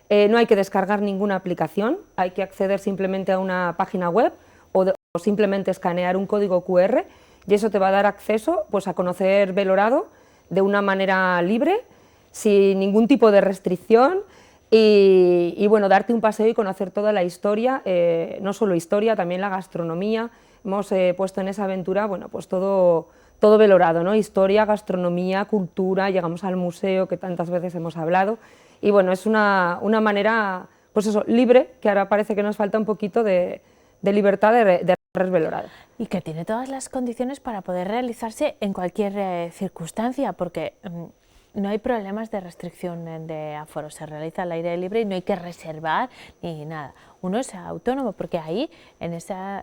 no hay que descargar ninguna aplicación, hay que acceder simplemente a una página web o simplemente escanear un código QR y eso te va a dar acceso pues, a conocer Belorado de una manera libre, sin ningún tipo de restricción y bueno, darte un paseo y conocer toda la historia, no solo historia, también la gastronomía. Hemos puesto en esa aventura bueno, pues todo Belorado, ¿no? Historia, gastronomía, cultura, llegamos al museo que tantas veces hemos hablado y bueno, es una manera pues eso, libre, que ahora parece que nos falta un poquito de libertad de Belorado. Y que tiene todas las condiciones para poder realizarse en cualquier circunstancia, porque no hay problemas de restricción de aforo, se realiza al aire libre y no hay que reservar ni nada. Uno es autónomo porque ahí, en esa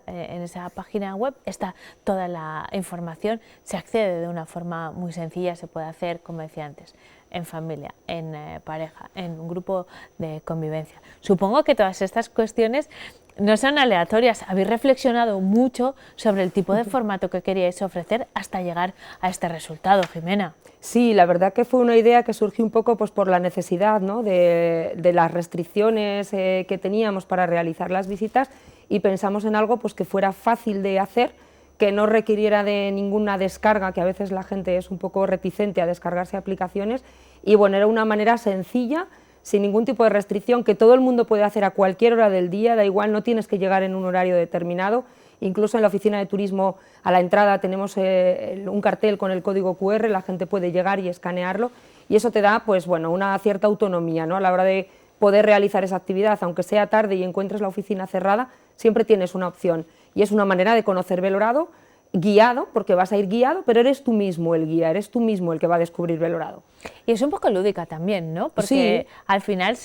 página web, está toda la información, se accede de una forma muy sencilla, se puede hacer, como decía antes, en familia, en pareja, en un grupo de convivencia. Supongo que todas estas cuestiones no son aleatorias, habéis reflexionado mucho sobre el tipo de formato que queríais ofrecer hasta llegar a este resultado, Jimena. Sí, la verdad que fue una idea que surgió un poco pues, por la necesidad, ¿no? de las restricciones que teníamos para realizar las visitas y pensamos en algo pues, que fuera fácil de hacer, que no requiriera de ninguna descarga, que a veces la gente es un poco reticente a descargarse aplicaciones, y bueno, era una manera sencilla, sin ningún tipo de restricción, que todo el mundo puede hacer a cualquier hora del día, da igual, no tienes que llegar en un horario determinado. Incluso en la oficina de turismo a la entrada tenemos un cartel con el código QR, la gente puede llegar y escanearlo y eso te da pues, bueno, una cierta autonomía, ¿no? A la hora de poder realizar esa actividad, aunque sea tarde y encuentres la oficina cerrada, siempre tienes una opción y es una manera de conocer Belorado guiado, porque vas a ir guiado, pero eres tú mismo el guía, eres tú mismo el que va a descubrir Belorado. Y es un poco lúdica también, ¿no? Porque sí, al final,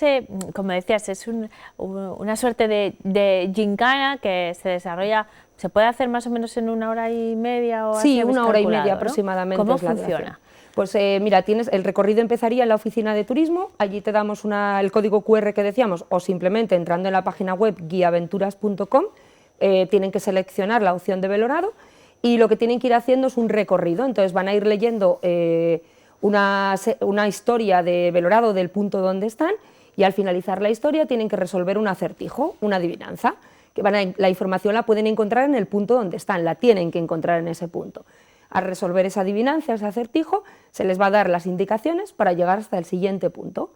como decías, es una suerte de gincana que se desarrolla, se puede hacer más o menos en 1 hora y media o así. Sí, 1 hora y media aproximadamente. ¿Cómo funciona? Pues mira, el recorrido empezaría en la oficina de turismo, allí te damos el código QR que decíamos, o simplemente entrando en la página web guiaventuras.com, tienen que seleccionar la opción de Belorado. y lo que tienen que ir haciendo es un recorrido, entonces van a ir leyendo una historia de Belorado del punto donde están, y al finalizar la historia tienen que resolver un acertijo, una adivinanza, que la información la pueden encontrar en el punto donde están, la tienen que encontrar en ese punto. Al resolver esa adivinanza, ese acertijo, se les va a dar las indicaciones para llegar hasta el siguiente punto.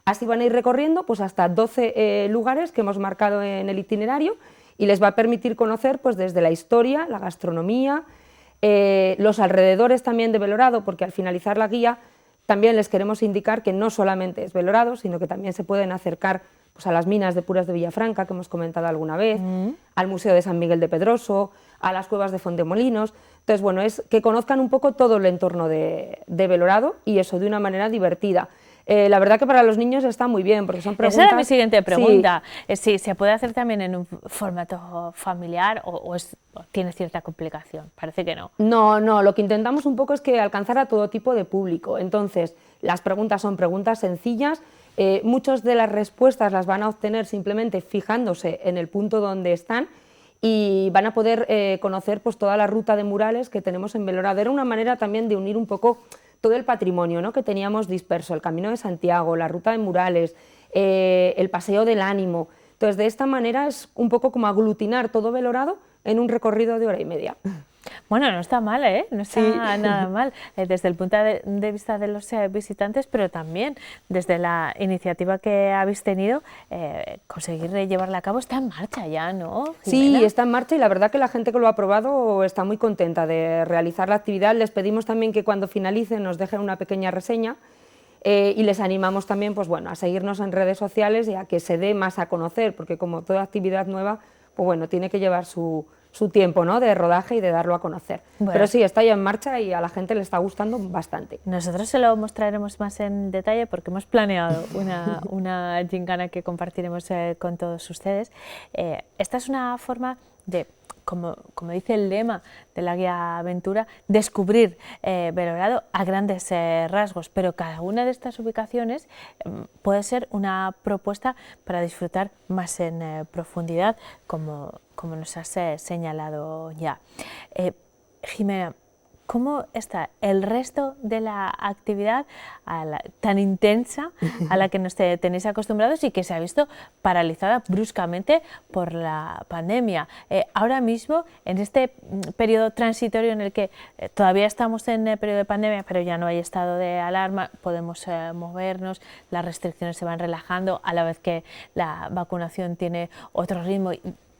Así van a ir recorriendo pues, hasta 12 lugares que hemos marcado en el itinerario, y les va a permitir conocer pues, desde la historia, la gastronomía, los alrededores también de Belorado, porque al finalizar la guía también les queremos indicar que no solamente es Belorado, sino que también se pueden acercar pues, a las minas de Puras de Villafranca, que hemos comentado alguna vez, al Museo de San Miguel de Pedroso, a las cuevas de Fontdemolinos. Entonces, bueno, es que conozcan un poco todo el entorno de Belorado, y eso de una manera divertida. La verdad que para los niños está muy bien, porque son preguntas... Esa era mi siguiente pregunta. Sí. ¿Se puede hacer también en un formato familiar o tiene cierta complicación? Parece que no. No, lo que intentamos un poco es que alcanzar a todo tipo de público. Entonces, las preguntas son preguntas sencillas, muchas de las respuestas las van a obtener simplemente fijándose en el punto donde están, y van a poder conocer pues, toda la ruta de murales que tenemos en Belorado. Era una manera también de unir un poco todo el patrimonio, ¿no?, que teníamos disperso, el Camino de Santiago, la ruta de murales, el Paseo del Ánimo. Entonces, de esta manera es un poco como aglutinar todo Belorado en un recorrido de 1h30. Bueno, no está mal, ¿eh? No está nada mal, desde el punto de vista de los visitantes, pero también desde la iniciativa que habéis tenido, conseguir llevarla a cabo está en marcha ya, ¿no, Jimena? Sí, está en marcha, y la verdad que la gente que lo ha probado está muy contenta de realizar la actividad. Les pedimos también que cuando finalicen nos dejen una pequeña reseña, y les animamos también pues, bueno, a seguirnos en redes sociales y a que se dé más a conocer, porque como toda actividad nueva, pues, bueno, tiene que llevar su tiempo, ¿no?, de rodaje y de darlo a conocer. Bueno. Pero sí, está ya en marcha y a la gente le está gustando bastante. Nosotros se lo mostraremos más en detalle porque hemos planeado una gincana que compartiremos con todos ustedes. Esta es una forma de, como dice el lema de la guía Aventura, descubrir Belorado a grandes rasgos, pero cada una de estas ubicaciones puede ser una propuesta para disfrutar más en profundidad, como nos has señalado ya. Jimena, ¿cómo está el resto de la actividad tan intensa a la que nos tenéis acostumbrados y que se ha visto paralizada bruscamente por la pandemia? Ahora mismo, en este periodo transitorio en el que todavía estamos en el periodo de pandemia, pero ya no hay estado de alarma, podemos movernos, las restricciones se van relajando a la vez que la vacunación tiene otro ritmo.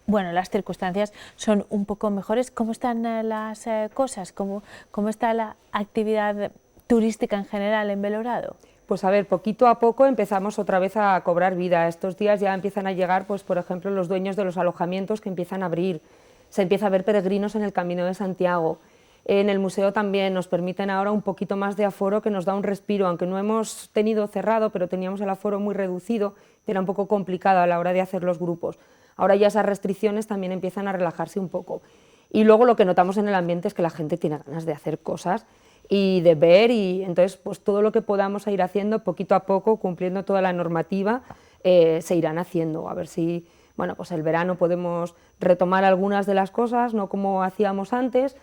Bueno, las circunstancias son un poco mejores. ¿Cómo están las cosas? ¿Cómo está la actividad turística en general en Belorado? Pues a ver, poquito a poco empezamos otra vez a cobrar vida. Estos días ya empiezan a llegar, pues por ejemplo, los dueños de los alojamientos que empiezan a abrir. Se empieza a ver peregrinos en el Camino de Santiago. En el museo también nos permiten ahora un poquito más de aforo, que nos da un respiro, aunque no hemos tenido cerrado, pero teníamos el aforo muy reducido, era un poco complicado a la hora de hacer los grupos. Ahora ya esas restricciones también empiezan a relajarse un poco. Y luego lo que notamos en el ambiente es que la gente tiene ganas de hacer cosas y de ver, y entonces pues todo lo que podamos ir haciendo poquito a poco, cumpliendo toda la normativa, se irán haciendo. A ver si, bueno, pues el verano podemos retomar algunas de las cosas, no como hacíamos antes,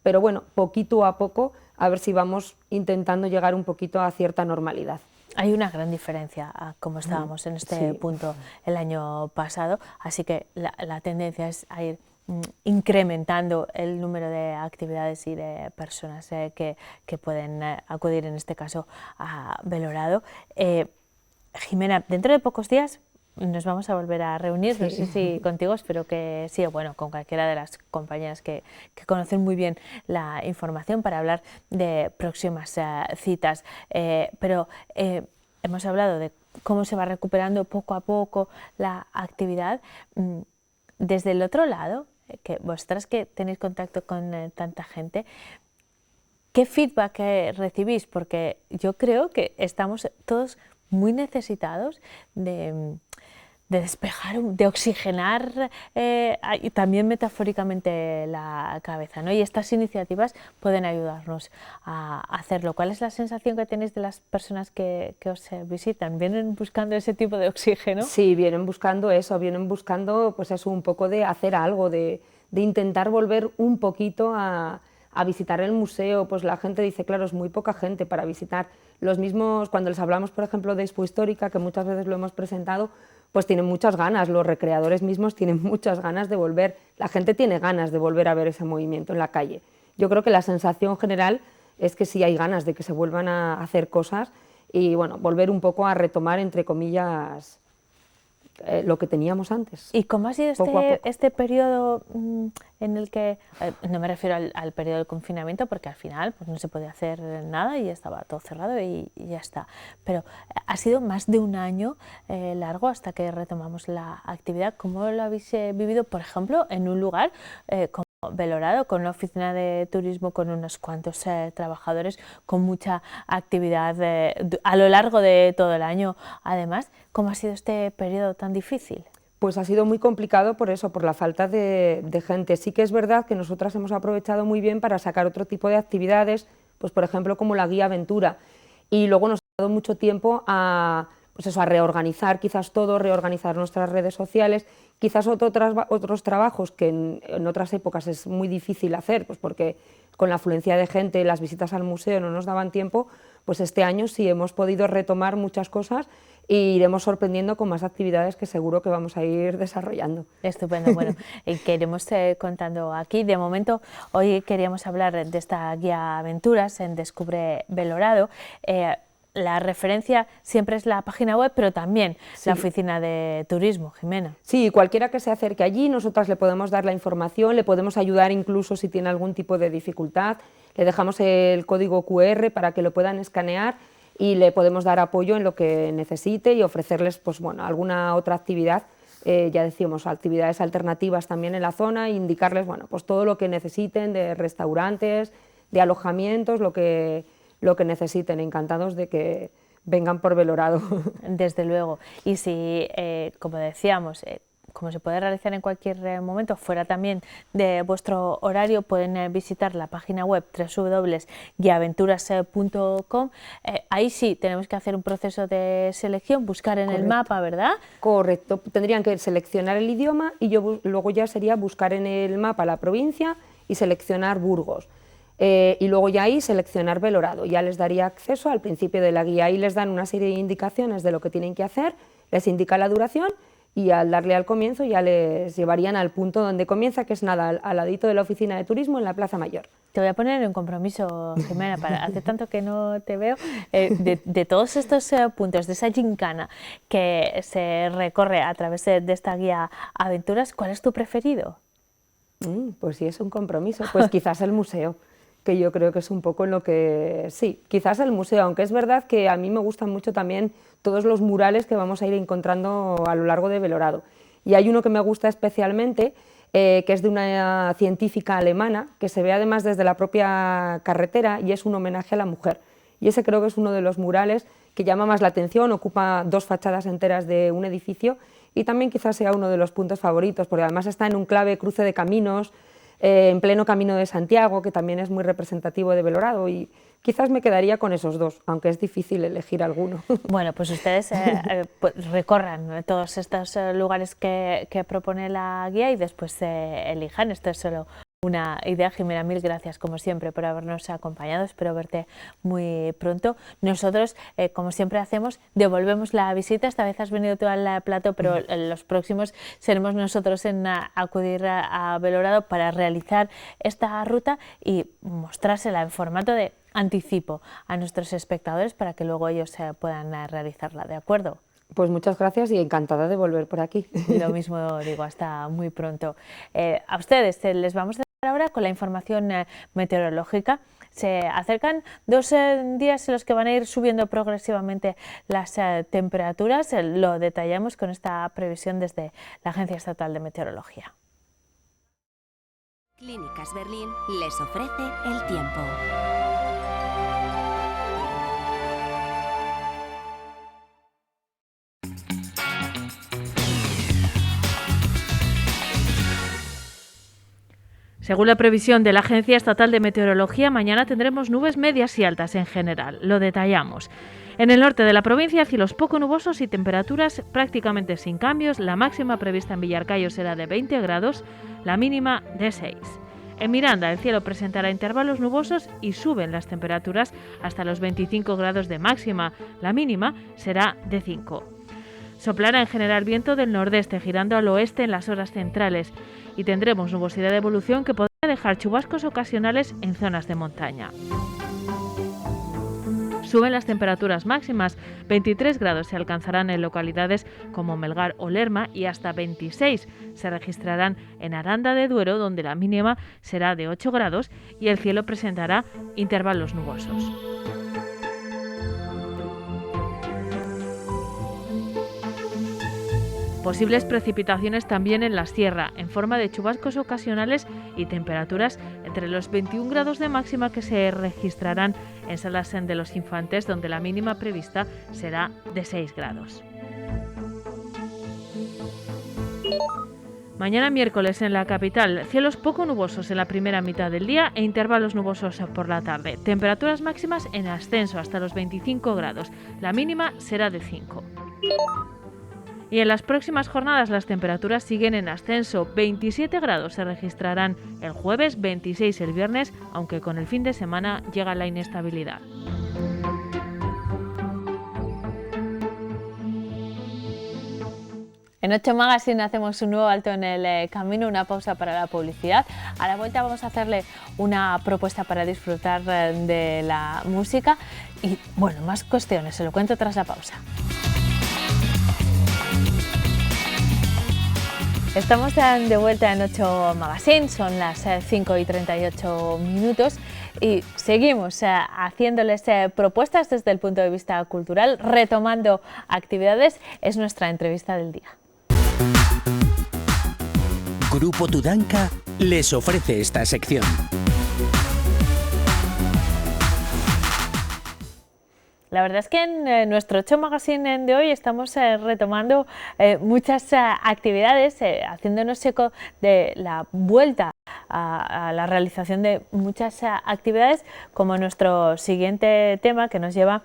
pero bueno, poquito a poco, a ver si vamos intentando llegar un poquito a cierta normalidad. Hay una gran diferencia a cómo estábamos en este punto el año pasado, así que la tendencia es a ir incrementando el número de actividades y de personas que pueden acudir, en este caso, a Belorado. Jimena, dentro de pocos días nos vamos a volver a reunir, no sé si contigo, espero que sí, o bueno, con cualquiera de las compañeras que conocen muy bien la información para hablar de próximas citas, pero hemos hablado de cómo se va recuperando poco a poco la actividad. Desde el otro lado, que vosotras que tenéis contacto con tanta gente, ¿qué feedback recibís? Porque yo creo que estamos todos muy necesitados de despejar, de oxigenar y también metafóricamente la cabeza, ¿no? Y estas iniciativas pueden ayudarnos a hacerlo. ¿Cuál es la sensación que tenéis de las personas que os visitan? ¿Vienen buscando ese tipo de oxígeno? Sí, vienen buscando eso, vienen buscando pues eso, un poco de hacer algo, de de intentar volver un poquito a visitar el museo. Pues la gente dice, claro, es muy poca gente para visitar. Los mismos, cuando les hablamos, por ejemplo, de Expo Histórica, que muchas veces lo hemos presentado, pues tienen muchas ganas, los recreadores mismos tienen muchas ganas de volver, la gente tiene ganas de volver a ver ese movimiento en la calle. Yo creo que la sensación general es que sí hay ganas de que se vuelvan a hacer cosas y bueno, volver un poco a retomar, entre comillas, lo que teníamos antes. ¿Y cómo ha sido poco a poco. este periodo en el que, no me refiero al periodo del confinamiento, porque al final pues, no se podía hacer nada y estaba todo cerrado y ya está, pero ha sido más de un año largo hasta que retomamos la actividad? ¿Cómo lo habéis vivido, por ejemplo, en un lugar como Belorado, con una oficina de turismo con unos cuantos trabajadores, con mucha actividad a lo largo de todo el año? Además, ¿cómo ha sido este periodo tan difícil? Pues ha sido muy complicado por eso, por la falta de gente. Sí que es verdad que nosotras hemos aprovechado muy bien para sacar otro tipo de actividades, pues por ejemplo como la guía aventura, y luego nos ha dado mucho tiempo a reorganizar quizás todo, reorganizar nuestras redes sociales, quizás otros trabajos que en otras épocas es muy difícil hacer, pues porque con la afluencia de gente, las visitas al museo no nos daban tiempo, pues este año sí hemos podido retomar muchas cosas e iremos sorprendiendo con más actividades que seguro que vamos a ir desarrollando. Estupendo, bueno, que iremos contando aquí. De momento, hoy queríamos hablar de esta guía aventuras en Descubre Belorado. La referencia siempre es la página web, pero también sí. La oficina de turismo, Jimena. Sí, cualquiera que se acerque allí, nosotras le podemos dar la información, le podemos ayudar incluso si tiene algún tipo de dificultad, le dejamos el código QR para que lo puedan escanear y le podemos dar apoyo en lo que necesite y ofrecerles pues, bueno, alguna otra actividad, ya decíamos, actividades alternativas también en la zona, e indicarles bueno, pues todo lo que necesiten de restaurantes, de alojamientos, lo que necesiten. Encantados de que vengan por Belorado. Desde luego. Y si, como decíamos, como se puede realizar en cualquier momento, fuera también de vuestro horario, pueden visitar la página web www.guiaventuras.com. Ahí sí tenemos que hacer un proceso de selección, buscar en el mapa, ¿verdad? Correcto, tendrían que seleccionar el idioma y luego ya sería buscar en el mapa la provincia y seleccionar Burgos. Y luego ya ahí seleccionar Belorado, ya les daría acceso al principio de la guía. Ahí les dan una serie de indicaciones de lo que tienen que hacer, les indica la duración y al darle al comienzo ya les llevarían al punto donde comienza, que es nada, al ladito de la oficina de turismo en la Plaza Mayor. Te voy a poner en compromiso, Jimena, hace tanto que no te veo, de todos estos puntos, de esa gincana que se recorre a través de esta guía aventuras, ¿cuál es tu preferido? Pues sí, es un compromiso, pues quizás el museo, que yo creo que es un poco en lo que, sí, quizás el museo, aunque es verdad que a mí me gustan mucho también todos los murales que vamos a ir encontrando a lo largo de Belorado. Y hay uno que me gusta especialmente, que es de una científica alemana, que se ve además desde la propia carretera y es un homenaje a la mujer. Y ese creo que es uno de los murales que llama más la atención, ocupa 2 fachadas enteras de un edificio y también quizás sea uno de los puntos favoritos, porque además está en un clave cruce de caminos, en pleno Camino de Santiago, que también es muy representativo de Belorado, y quizás me quedaría con esos 2, aunque es difícil elegir alguno. Bueno, pues ustedes recorran todos estos lugares que propone la guía y después elijan. Esto es solo una idea. Jimena, mil gracias como siempre por habernos acompañado, espero verte muy pronto. Nosotros, como siempre hacemos, devolvemos la visita. Esta vez has venido tú al plato, pero en los próximos seremos nosotros en acudir a Belorado para realizar esta ruta y mostrársela en formato de anticipo a nuestros espectadores para que luego ellos puedan realizarla, ¿de acuerdo? Pues muchas gracias y encantada de volver por aquí. Lo mismo digo, hasta muy pronto. A ustedes les vamos a dar ahora con la información meteorológica. Se acercan 2 días en los que van a ir subiendo progresivamente las temperaturas. Lo detallamos con esta previsión desde la Agencia Estatal de Meteorología. Clínicas Berlín les ofrece el tiempo. Según la previsión de la Agencia Estatal de Meteorología, mañana tendremos nubes medias y altas en general. Lo detallamos. En el norte de la provincia, cielos poco nubosos y temperaturas prácticamente sin cambios. La máxima prevista en Villarcayo será de 20 grados, la mínima de 6. En Miranda, el cielo presentará intervalos nubosos y suben las temperaturas hasta los 25 grados de máxima. La mínima será de 5. Soplará en general viento del nordeste, girando al oeste en las horas centrales, y tendremos nubosidad de evolución que podrá dejar chubascos ocasionales en zonas de montaña. Suben las temperaturas máximas, 23 grados se alcanzarán en localidades como Melgar o Lerma y hasta 26 se registrarán en Aranda de Duero, donde la mínima será de 8 grados y el cielo presentará intervalos nubosos. Posibles precipitaciones también en la sierra, en forma de chubascos ocasionales y temperaturas entre los 21 grados de máxima que se registrarán en Salas de los Infantes, donde la mínima prevista será de 6 grados. Mañana miércoles en la capital, cielos poco nubosos en la primera mitad del día e intervalos nubosos por la tarde. Temperaturas máximas en ascenso hasta los 25 grados, la mínima será de 5. Y en las próximas jornadas las temperaturas siguen en ascenso. 27 grados se registrarán el jueves, 26 el viernes, aunque con el fin de semana llega la inestabilidad. En 8 Magazine hacemos un nuevo alto en el camino, una pausa para la publicidad. A la vuelta vamos a hacerle una propuesta para disfrutar de la música y, bueno, más cuestiones, se lo cuento tras la pausa. Estamos de vuelta en 8 Magazine, son las 5:38 y seguimos haciéndoles propuestas desde el punto de vista cultural, retomando actividades. Es nuestra entrevista del día. Grupo Tudanca les ofrece esta sección. La verdad es que en nuestro 8 Magazine de hoy estamos retomando muchas actividades, haciéndonos eco de la vuelta a la realización de muchas actividades, como nuestro siguiente tema que nos lleva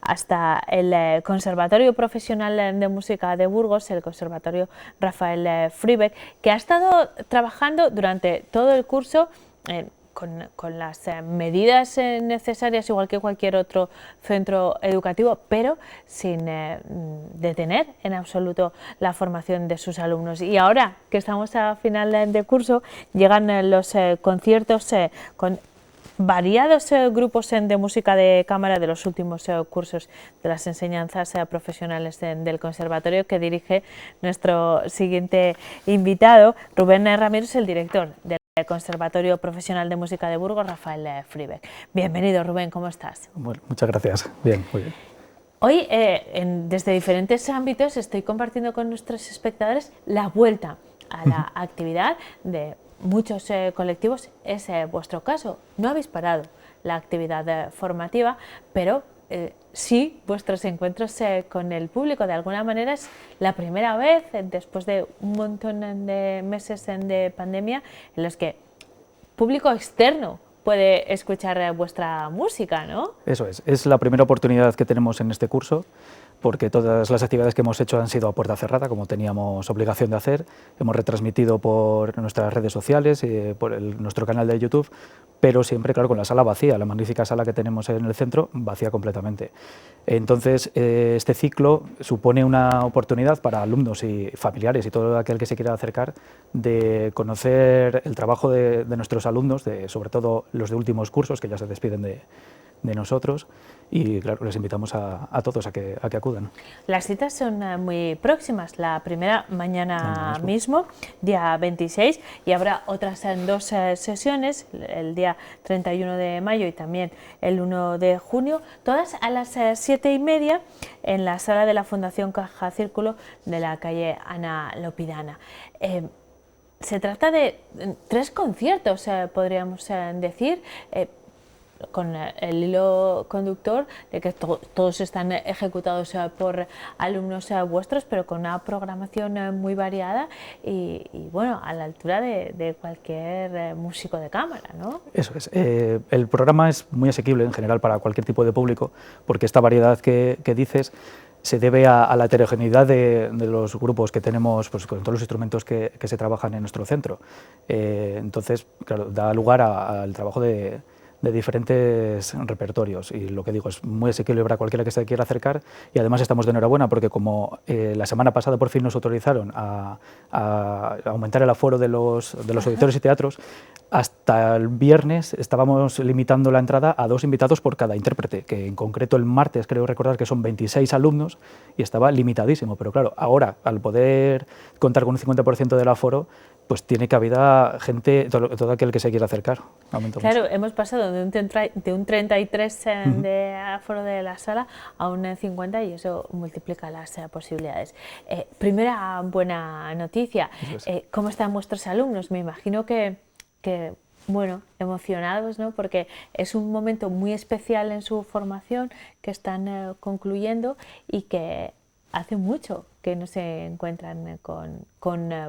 hasta el Conservatorio Profesional de Música de Burgos, el Conservatorio Rafael Fribeck, que ha estado trabajando durante todo el curso con las medidas necesarias, igual que cualquier otro centro educativo, pero sin detener en absoluto la formación de sus alumnos. Y ahora que estamos a final de curso, llegan los conciertos con variados grupos de música de cámara de los últimos cursos de las enseñanzas profesionales del conservatorio, que dirige nuestro siguiente invitado, Rubén Ramírez, el director del Conservatorio Profesional de Música de Burgos, Rafael Fribeck. Bienvenido, Rubén, ¿cómo estás? Bueno, muchas gracias. Bien, muy bien. Hoy, desde diferentes ámbitos, estoy compartiendo con nuestros espectadores la vuelta a la actividad de muchos colectivos. Es vuestro caso. No habéis parado la actividad formativa, pero sí vuestros encuentros con el público. De alguna manera es la primera vez, después de un montón de meses de pandemia, en los que público externo puede escuchar vuestra música, ¿no? Eso es la primera oportunidad que tenemos en este curso, porque todas las actividades que hemos hecho han sido a puerta cerrada, como teníamos obligación de hacer. Hemos retransmitido por nuestras redes sociales, por nuestro canal de YouTube, pero siempre, claro, con la sala vacía, la magnífica sala que tenemos en el centro, vacía completamente. Entonces, este ciclo supone una oportunidad para alumnos y familiares y todo aquel que se quiera acercar de conocer el trabajo de nuestros alumnos, sobre todo los de últimos cursos, que ya se despiden de nosotros, y claro, les invitamos a todos a que acudan. Las citas son muy próximas, la primera mañana mismo, día 26, y habrá otras en 2 sesiones, el día 31 de mayo y también el 1 de junio, todas a las 7:30 en la sala de la Fundación Caja Círculo de la calle Ana Lopidana. Se trata de 3 conciertos, podríamos decir. con el hilo conductor de que todos están ejecutados por alumnos vuestros, pero con una programación muy variada y bueno, a la altura de cualquier músico de cámara, ¿no? Eso es. El programa es muy asequible en general para cualquier tipo de público, porque esta variedad que dices se debe a la heterogeneidad de los grupos que tenemos, pues, con todos los instrumentos que se trabajan en nuestro centro. Entonces, claro, da lugar al trabajo de diferentes repertorios, y lo que digo, es muy asequible para cualquiera que se quiera acercar, y además estamos de enhorabuena porque como la semana pasada por fin nos autorizaron a aumentar el aforo de los auditorios y teatros, hasta el viernes estábamos limitando la entrada a 2 invitados por cada intérprete, que en concreto el martes creo recordar que son 26 alumnos y estaba limitadísimo, pero claro, ahora al poder contar con un 50% del aforo, pues tiene cabida gente, todo aquel que se quiera acercar. Claro, hemos pasado de un 33 de aforo de la sala a un 50 y eso multiplica las posibilidades. Primera buena noticia, ¿cómo están vuestros alumnos? Me imagino que bueno, emocionados, ¿no? Porque es un momento muy especial en su formación que están concluyendo y que hace mucho que no se encuentran con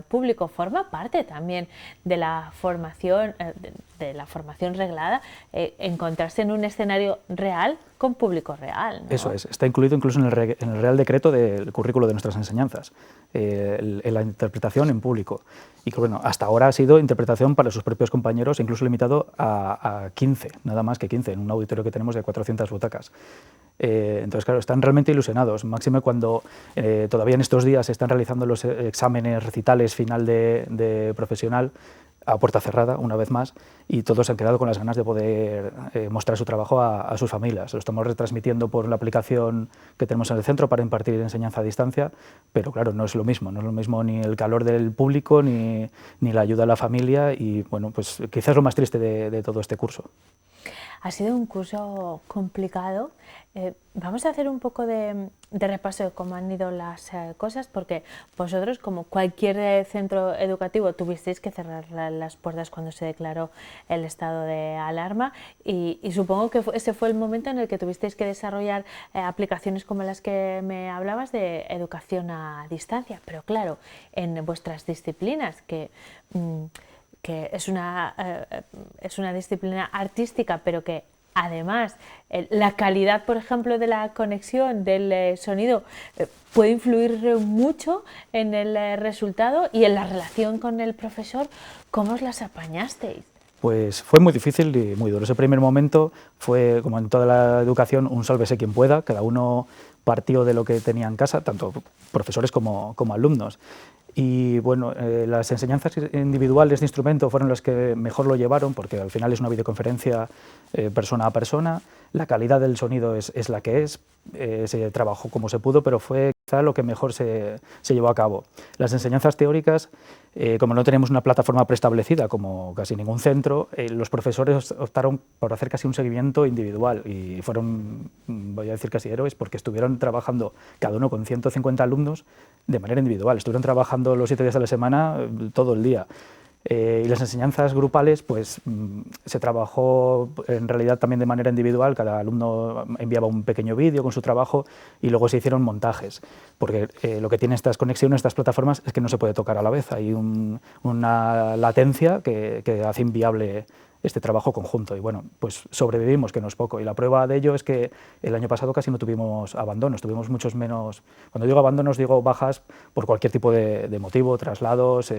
público. Forma parte también de la formación reglada, encontrarse en un escenario real con público real, ¿no? Eso es, está incluido incluso en el Real Decreto del currículo de nuestras enseñanzas, en la interpretación en público. Y que bueno, hasta ahora ha sido interpretación para sus propios compañeros, incluso limitado a 15, nada más que 15, en un auditorio que tenemos de 400 butacas. Entonces, claro, están realmente ilusionados, máxime cuando todavía en estos días se están realizando los exámenes recitales final de profesional a puerta cerrada, una vez más, y todos se han quedado con las ganas de poder mostrar su trabajo a sus familias. Lo estamos retransmitiendo por la aplicación que tenemos en el centro para impartir enseñanza a distancia, pero claro, no es lo mismo ni el calor del público, ni la ayuda a la familia, y bueno, pues quizás lo más triste de todo este curso. Ha sido un curso complicado. Vamos a hacer un poco de repaso de cómo han ido las cosas, porque vosotros, como cualquier centro educativo, tuvisteis que cerrar las puertas cuando se declaró el estado de alarma y supongo que ese fue el momento en el que tuvisteis que desarrollar aplicaciones como las que me hablabas de educación a distancia. Pero claro, en vuestras disciplinas, que es una disciplina artística, pero que además la calidad, por ejemplo, de la conexión, del sonido, puede influir mucho en el resultado y en la relación con el profesor. ¿Cómo os las apañasteis? Pues fue muy difícil y muy duro. Ese primer momento fue, como en toda la educación, un sálvese quien pueda. Cada uno partió de lo que tenía en casa, tanto profesores como alumnos. Y bueno, las enseñanzas individuales de instrumento fueron las que mejor lo llevaron, porque al final es una videoconferencia persona a persona, la calidad del sonido es la que es, se trabajó como se pudo, pero fue quizá lo que mejor se llevó a cabo. Las enseñanzas teóricas, como no tenemos una plataforma preestablecida, como casi ningún centro, los profesores optaron por hacer casi un seguimiento individual y fueron, voy a decir casi héroes, porque estuvieron trabajando cada uno con 150 alumnos de manera individual, estuvieron trabajando los 7 días de la semana todo el día. Y las enseñanzas grupales, pues se trabajó en realidad también de manera individual, cada alumno enviaba un pequeño vídeo con su trabajo y luego se hicieron montajes, porque lo que tienen estas conexiones, estas plataformas, es que no se puede tocar a la vez, hay una latencia que hace inviable este trabajo conjunto y bueno, pues sobrevivimos, que no es poco, y la prueba de ello es que el año pasado casi no tuvimos abandonos, tuvimos muchos menos, cuando digo abandonos digo bajas por cualquier tipo de motivo, traslados,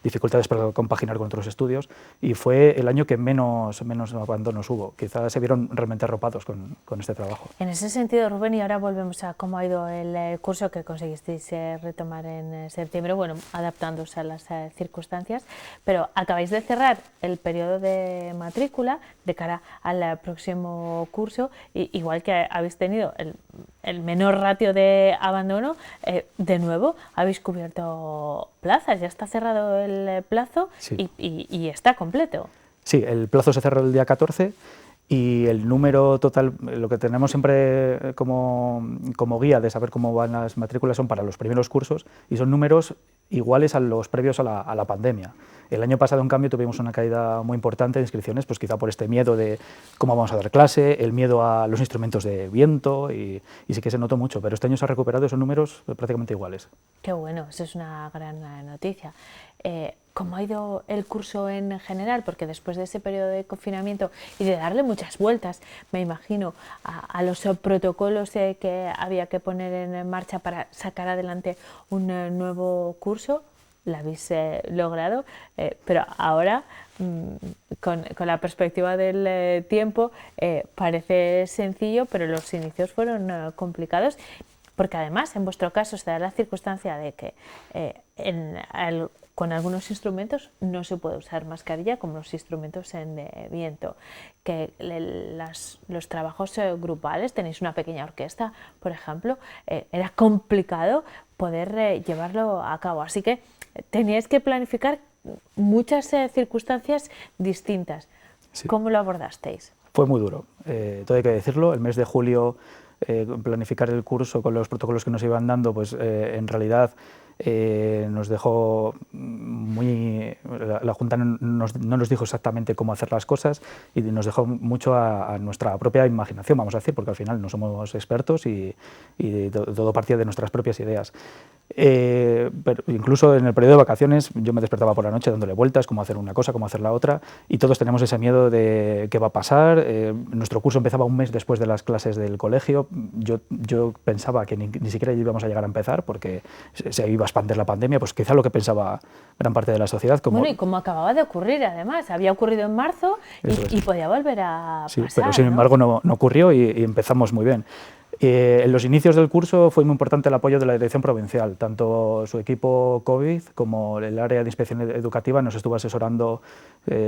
dificultades para compaginar con otros estudios, y fue el año que menos abandonos hubo, quizás se vieron realmente arropados con este trabajo. En ese sentido, Rubén, y ahora volvemos a cómo ha ido el curso que conseguisteis retomar en septiembre, bueno, adaptándose a las circunstancias, pero acabáis de cerrar el periodo de matrícula de cara al próximo curso, y igual que habéis tenido el menor ratio de abandono, de nuevo habéis cubierto plazas, ya está cerrado el plazo. Sí. y está completo. Sí, el plazo se cerró el día 14 y el número total, lo que tenemos siempre como guía de saber cómo van las matrículas son para los primeros cursos y son números iguales a los previos a la pandemia. El año pasado, en cambio, tuvimos una caída muy importante de inscripciones, pues quizá por este miedo de cómo vamos a dar clase, el miedo a los instrumentos de viento y sí que se notó mucho, pero este año se ha recuperado esos números prácticamente iguales. Qué bueno, eso es una gran noticia. ¿Cómo ha ido el curso en general? Porque después de ese periodo de confinamiento y de darle muchas vueltas, me imagino, a los protocolos que había que poner en marcha para sacar adelante un nuevo curso, lo habéis logrado, pero ahora, con la perspectiva del tiempo, parece sencillo, pero los inicios fueron complicados, porque además, en vuestro caso, se da la circunstancia de que con algunos instrumentos no se puede usar mascarilla, como los instrumentos de viento, que los trabajos grupales, tenéis una pequeña orquesta, por ejemplo, era complicado poder llevarlo a cabo, así que teníais que planificar muchas circunstancias distintas. Sí. ¿Cómo lo abordasteis? Fue muy duro, todo hay que decirlo. El mes de julio, planificar el curso con los protocolos que nos iban dando, pues en realidad nos dejó la Junta no nos dijo exactamente cómo hacer las cosas y nos dejó mucho a nuestra propia imaginación, vamos a decir, porque al final no somos expertos y todo partía de nuestras propias ideas. Pero incluso en el periodo de vacaciones yo me despertaba por la noche dándole vueltas, cómo hacer una cosa, cómo hacer la otra, y todos tenemos ese miedo de qué va a pasar. Nuestro curso empezaba un mes después de las clases del colegio. Yo pensaba que ni siquiera íbamos a llegar a empezar porque se iba a expandir la pandemia, pues quizá lo que pensaba gran parte de la sociedad. Bueno, y como acababa de ocurrir además, había ocurrido en marzo y podía volver a pasar. Sí, pero sin embargo no ocurrió y empezamos muy bien. En los inicios del curso fue muy importante el apoyo de la Dirección Provincial, tanto su equipo COVID como el área de inspección educativa nos estuvo asesorando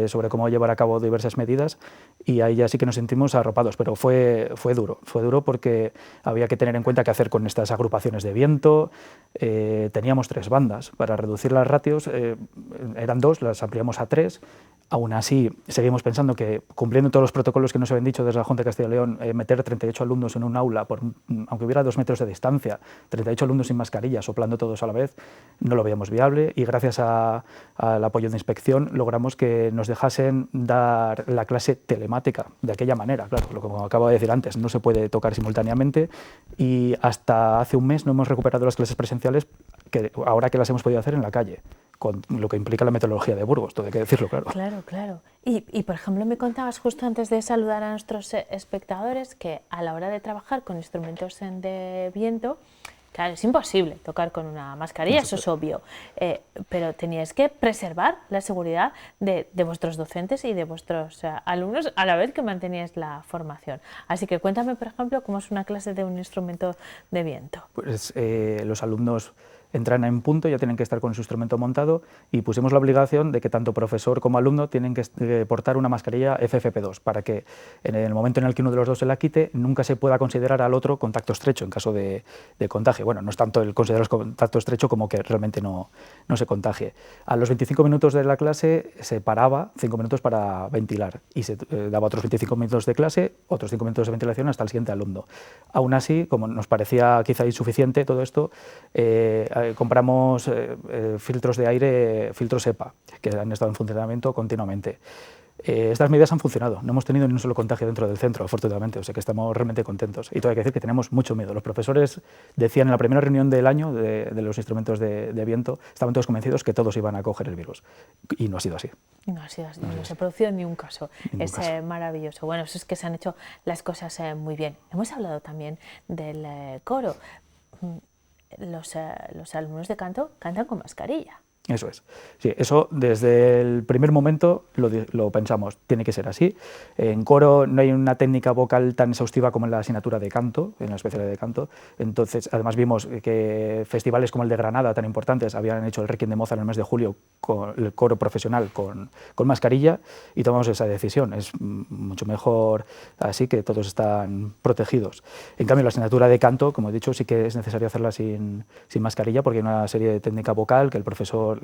sobre cómo llevar a cabo diversas medidas y ahí ya sí que nos sentimos arropados, pero fue duro porque había que tener en cuenta qué hacer con estas agrupaciones de viento. Teníamos 3 bandas, para reducir las ratios eran 2, las ampliamos a 3. Aún así, seguimos pensando que, cumpliendo todos los protocolos que nos habían dicho desde la Junta de Castilla y León, meter 38 alumnos en un aula, aunque hubiera 2 metros de distancia, 38 alumnos sin mascarilla, soplando todos a la vez, no lo veíamos viable y gracias al apoyo de inspección logramos que nos dejasen dar la clase telemática de aquella manera. Claro, lo que acabo de decir antes, no se puede tocar simultáneamente y hasta hace un mes no hemos recuperado las clases presenciales, ahora que las hemos podido hacer en la calle, con lo que implica la metodología de Burgos, todo hay que decirlo, claro. Claro. Y, por ejemplo, me contabas justo antes de saludar a nuestros espectadores que a la hora de trabajar con instrumentos de viento, claro, es imposible tocar con una mascarilla, eso es obvio, pero teníais que preservar la seguridad de vuestros docentes y de vuestros alumnos a la vez que manteníais la formación. Así que cuéntame, por ejemplo, cómo es una clase de un instrumento de viento. Pues los alumnos entran en punto, ya tienen que estar con su instrumento montado y pusimos la obligación de que tanto profesor como alumno tienen que portar una mascarilla FFP2 para que en el momento en el que uno de los dos se la quite nunca se pueda considerar al otro contacto estrecho en caso de contagio. Bueno, no es tanto el considerar contacto estrecho como que realmente no se contagie. A los 25 minutos de la clase se paraba 5 minutos para ventilar y se daba otros 25 minutos de clase, otros 5 minutos de ventilación hasta el siguiente alumno. Aún así, como nos parecía quizá insuficiente todo esto, compramos filtros de aire, filtros EPA, que han estado en funcionamiento continuamente. Estas medidas han funcionado, no hemos tenido ni un solo contagio dentro del centro, afortunadamente, o sea que estamos realmente contentos. Y todo hay que decir que tenemos mucho miedo. Los profesores decían en la primera reunión del año de los instrumentos de viento, estaban todos convencidos que todos iban a coger el virus. Y no ha sido así. No ha sido así, no se ha producido ni un caso. Es maravilloso. Bueno, eso es que se han hecho las cosas muy bien. Hemos hablado también del coro. Los alumnos de canto cantan con mascarilla. Eso es. Sí, eso desde el primer momento lo pensamos, tiene que ser así. En coro no hay una técnica vocal tan exhaustiva como en la asignatura de canto, en la especialidad de canto. Entonces, además vimos que festivales como el de Granada, tan importantes, habían hecho el Requiem de Mozart en el mes de julio con el coro profesional con mascarilla y tomamos esa decisión. Es mucho mejor así, que todos están protegidos. En cambio, la asignatura de canto, como he dicho, sí que es necesario hacerla sin mascarilla porque hay una serie de técnica vocal que la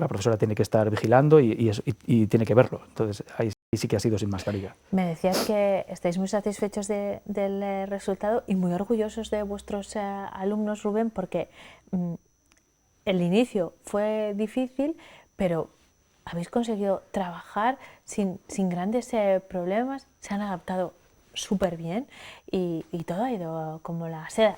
profesora tiene que estar vigilando y tiene que verlo. Entonces, ahí sí que ha sido sin mascarilla. Me decías que estáis muy satisfechos del resultado y muy orgullosos de vuestros alumnos, Rubén, porque el inicio fue difícil, pero habéis conseguido trabajar sin grandes problemas, se han adaptado súper bien y todo ha ido como la seda.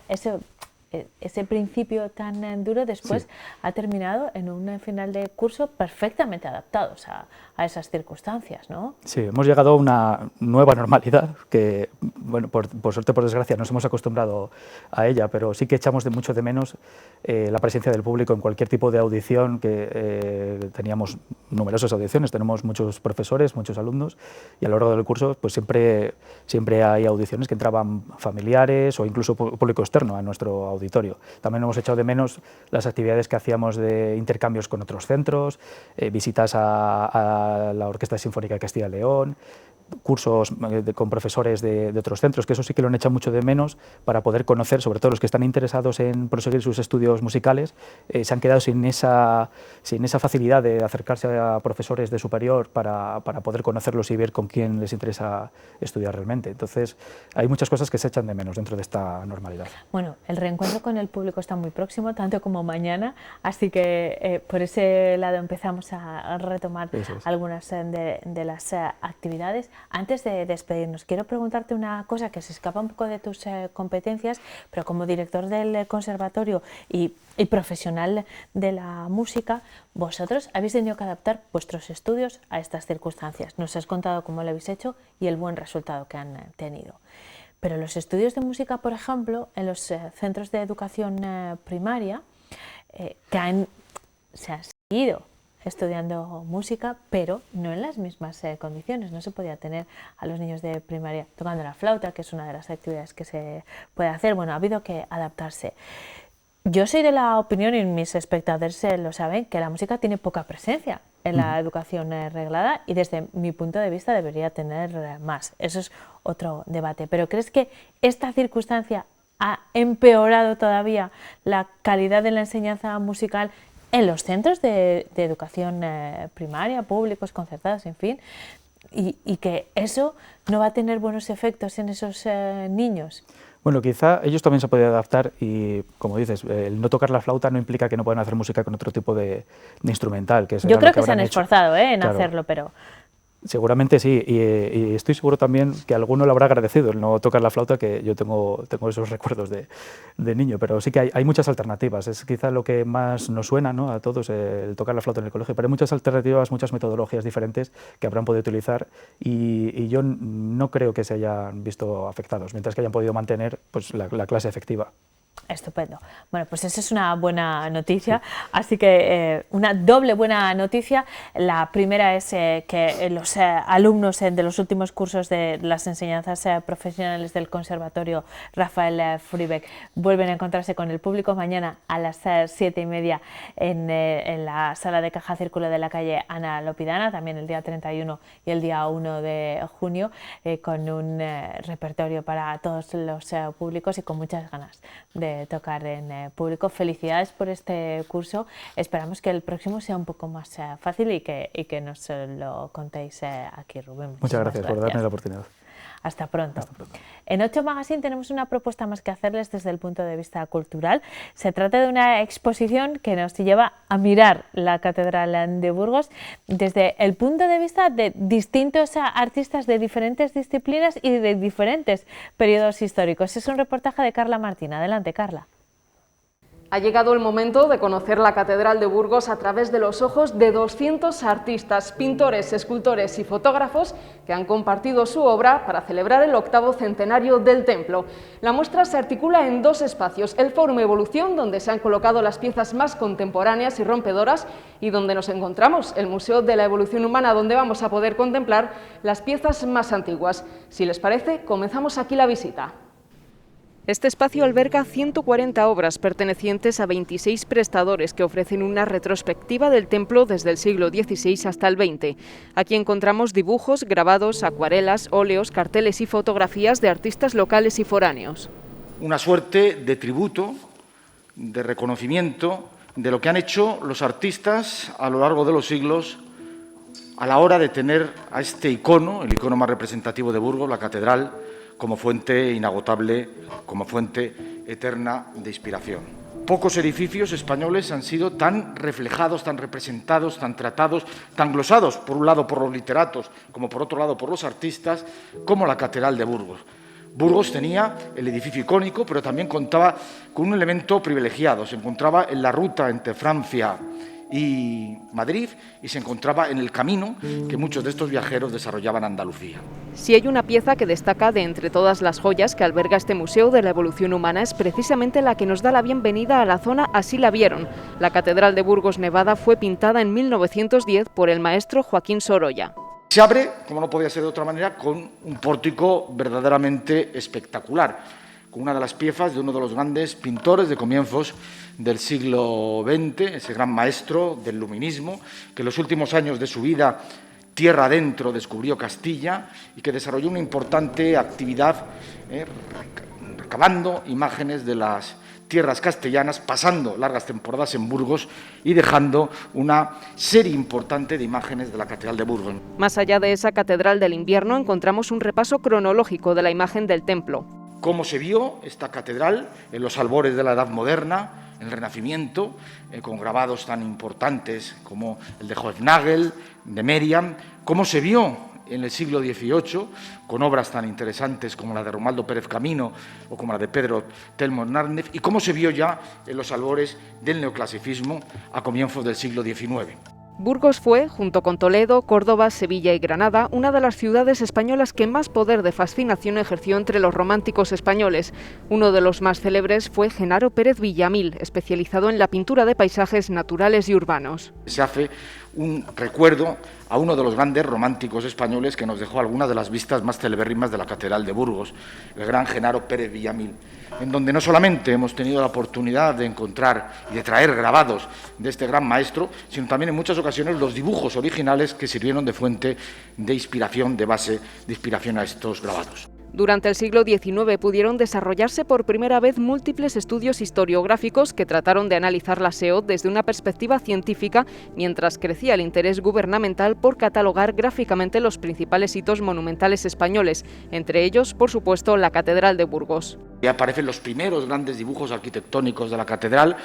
Ese principio tan duro después ha terminado en un final de curso perfectamente adaptados a esas circunstancias, ¿no? Sí, hemos llegado a una nueva normalidad que, bueno, por suerte, por desgracia, nos hemos acostumbrado a ella, pero sí que echamos mucho de menos la presencia del público en cualquier tipo de audición, que teníamos numerosas audiciones, tenemos muchos profesores, muchos alumnos, y a lo largo del curso pues siempre hay audiciones que entraban familiares o incluso público externo a nuestro auditorio. También hemos echado de menos las actividades que hacíamos de intercambios con otros centros, visitas a la Orquesta Sinfónica de Castilla y León, cursos con profesores de otros centros, que eso sí que lo han echado mucho de menos para poder conocer, sobre todo los que están interesados en proseguir sus estudios musicales, se han quedado sin esa facilidad de acercarse a profesores de superior para poder conocerlos y ver con quién les interesa estudiar realmente. Entonces, hay muchas cosas que se echan de menos dentro de esta normalidad. Bueno, el reencuentro con el público está muy próximo, tanto como mañana, así que por ese lado empezamos a retomar algunas de las actividades. Antes de despedirnos, quiero preguntarte una cosa que se escapa un poco de tus competencias, pero como director del conservatorio y profesional de la música, vosotros habéis tenido que adaptar vuestros estudios a estas circunstancias. Nos has contado cómo lo habéis hecho y el buen resultado que han tenido. Pero los estudios de música, por ejemplo, en los centros de educación primaria, se han seguido estudiando música, pero no en las mismas condiciones. No se podía tener a los niños de primaria tocando la flauta, que es una de las actividades que se puede hacer. Bueno, ha habido que adaptarse. Yo soy de la opinión, y mis espectadores lo saben, que la música tiene poca presencia en la educación reglada y desde mi punto de vista debería tener más. Eso es otro debate. Pero ¿crees que esta circunstancia ha empeorado todavía la calidad de la enseñanza musical en los centros de educación primaria, públicos, concertados, en fin, y que eso no va a tener buenos efectos en esos niños? Bueno, quizá ellos también se pueden adaptar y, como dices, el no tocar la flauta no implica que no puedan hacer música con otro tipo de instrumental. Que yo creo que se han esforzado en hacerlo, pero... Seguramente sí, y estoy seguro también que a alguno le habrá agradecido el no tocar la flauta, que yo tengo esos recuerdos de niño, pero sí que hay muchas alternativas. Es quizá lo que más nos suena, ¿no?, a todos, el tocar la flauta en el colegio, pero hay muchas alternativas, muchas metodologías diferentes que habrán podido utilizar y yo no creo que se hayan visto afectados, mientras que hayan podido mantener pues, la clase efectiva. Estupendo. Bueno, pues esa es una buena noticia, así que una doble buena noticia. La primera es que los alumnos de los últimos cursos de las enseñanzas profesionales del Conservatorio Rafael Fribeck vuelven a encontrarse con el público mañana a las 7:30 en la sala de Caja Círculo de la calle Ana Lopidana, también el día 31 y el día 1 de junio, con un repertorio para todos los públicos y con muchas ganas de tocar en público. Felicidades por este curso, esperamos que el próximo sea un poco más fácil y que nos lo contéis aquí, Rubén. Muchas gracias por darme la oportunidad. Hasta pronto. En 8 Magazine tenemos una propuesta más que hacerles desde el punto de vista cultural. Se trata de una exposición que nos lleva a mirar la Catedral de Burgos desde el punto de vista de distintos artistas de diferentes disciplinas y de diferentes periodos históricos. Es un reportaje de Carla Martín. Adelante, Carla. Ha llegado el momento de conocer la Catedral de Burgos a través de los ojos de 200 artistas, pintores, escultores y fotógrafos que han compartido su obra para celebrar el 8º centenario del templo. La muestra se articula en 2 espacios, el Fórum Evolución, donde se han colocado las piezas más contemporáneas y rompedoras, y donde nos encontramos, el Museo de la Evolución Humana, donde vamos a poder contemplar las piezas más antiguas. Si les parece, comenzamos aquí la visita. Este espacio alberga 140 obras pertenecientes a 26 prestadores que ofrecen una retrospectiva del templo desde el siglo XVI hasta el XX. Aquí encontramos dibujos, grabados, acuarelas, óleos, carteles y fotografías de artistas locales y foráneos. Una suerte de tributo, de reconocimiento de lo que han hecho los artistas a lo largo de los siglos a la hora de tener a este icono, el icono más representativo de Burgos, la catedral, como fuente inagotable, como fuente eterna de inspiración. Pocos edificios españoles han sido tan reflejados, tan representados, tan tratados, tan glosados, por un lado por los literatos, como por otro lado por los artistas, como la catedral de Burgos. Burgos tenía el edificio icónico, pero también contaba con un elemento privilegiado. Se encontraba en la ruta entre Francia y Madrid y se encontraba en el camino que muchos de estos viajeros desarrollaban Andalucía. Si hay una pieza que destaca de entre todas las joyas que alberga este Museo de la Evolución Humana, es precisamente la que nos da la bienvenida a la zona Así la vieron. La Catedral de Burgos Nevada fue pintada en 1910 por el maestro Joaquín Sorolla. Se abre, como no podía ser de otra manera, con un pórtico verdaderamente espectacular, con una de las piezas de uno de los grandes pintores de comienzos del siglo XX, ese gran maestro del luminismo, que en los últimos años de su vida, tierra adentro, descubrió Castilla y que desarrolló una importante actividad recabando imágenes de las tierras castellanas, pasando largas temporadas en Burgos y dejando una serie importante de imágenes de la Catedral de Burgos. Más allá de esa Catedral del Invierno, encontramos un repaso cronológico de la imagen del templo. Cómo se vio esta catedral en los albores de la Edad Moderna, en el Renacimiento, con grabados tan importantes como el de Hoefnagel, de Merian, cómo se vio en el siglo XVIII, con obras tan interesantes como la de Romualdo Pérez Camino o como la de Pedro Telmo Hernández, y cómo se vio ya en los albores del neoclasicismo a comienzos del siglo XIX. Burgos fue, junto con Toledo, Córdoba, Sevilla y Granada, una de las ciudades españolas que más poder de fascinación ejerció entre los románticos españoles. Uno de los más célebres fue Genaro Pérez Villamil, especializado en la pintura de paisajes naturales y urbanos. Se hace un recuerdo a uno de los grandes románticos españoles que nos dejó algunas de las vistas más celebérrimas de la Catedral de Burgos, el gran Genaro Pérez Villamil, en donde no solamente hemos tenido la oportunidad de encontrar y de traer grabados de este gran maestro, sino también en muchas ocasiones los dibujos originales que sirvieron de fuente de inspiración, de base de inspiración a estos grabados. Durante el siglo XIX pudieron desarrollarse por primera vez múltiples estudios historiográficos que trataron de analizar la SEO desde una perspectiva científica, mientras crecía el interés gubernamental por catalogar gráficamente los principales hitos monumentales españoles, entre ellos, por supuesto, la Catedral de Burgos. Ya aparecen los primeros grandes dibujos arquitectónicos de la catedral,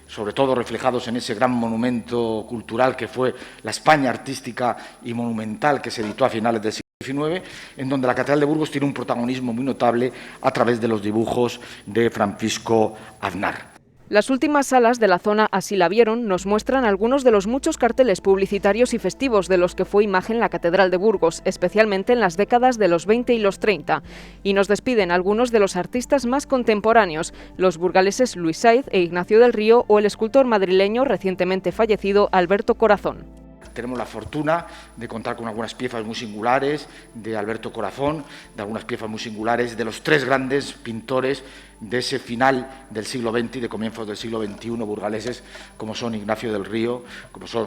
sobre todo reflejados en ese gran monumento cultural que fue la España artística y monumental que se editó a finales del siglo XIX, en donde la Catedral de Burgos tiene un protagonismo muy notable a través de los dibujos de Francisco Aznar. Las últimas salas de la zona Así la vieron nos muestran algunos de los muchos carteles publicitarios y festivos de los que fue imagen la Catedral de Burgos, especialmente en las décadas de los 20 y los 30. Y nos despiden algunos de los artistas más contemporáneos, los burgaleses Luis Saiz e Ignacio del Río o el escultor madrileño recientemente fallecido Alberto Corazón. Tenemos la fortuna de contar con algunas piezas muy singulares de Alberto Corazón, de algunas piezas muy singulares de los tres grandes pintores de ese final del siglo XX y de comienzos del siglo XXI burgaleses, como son Ignacio del Río,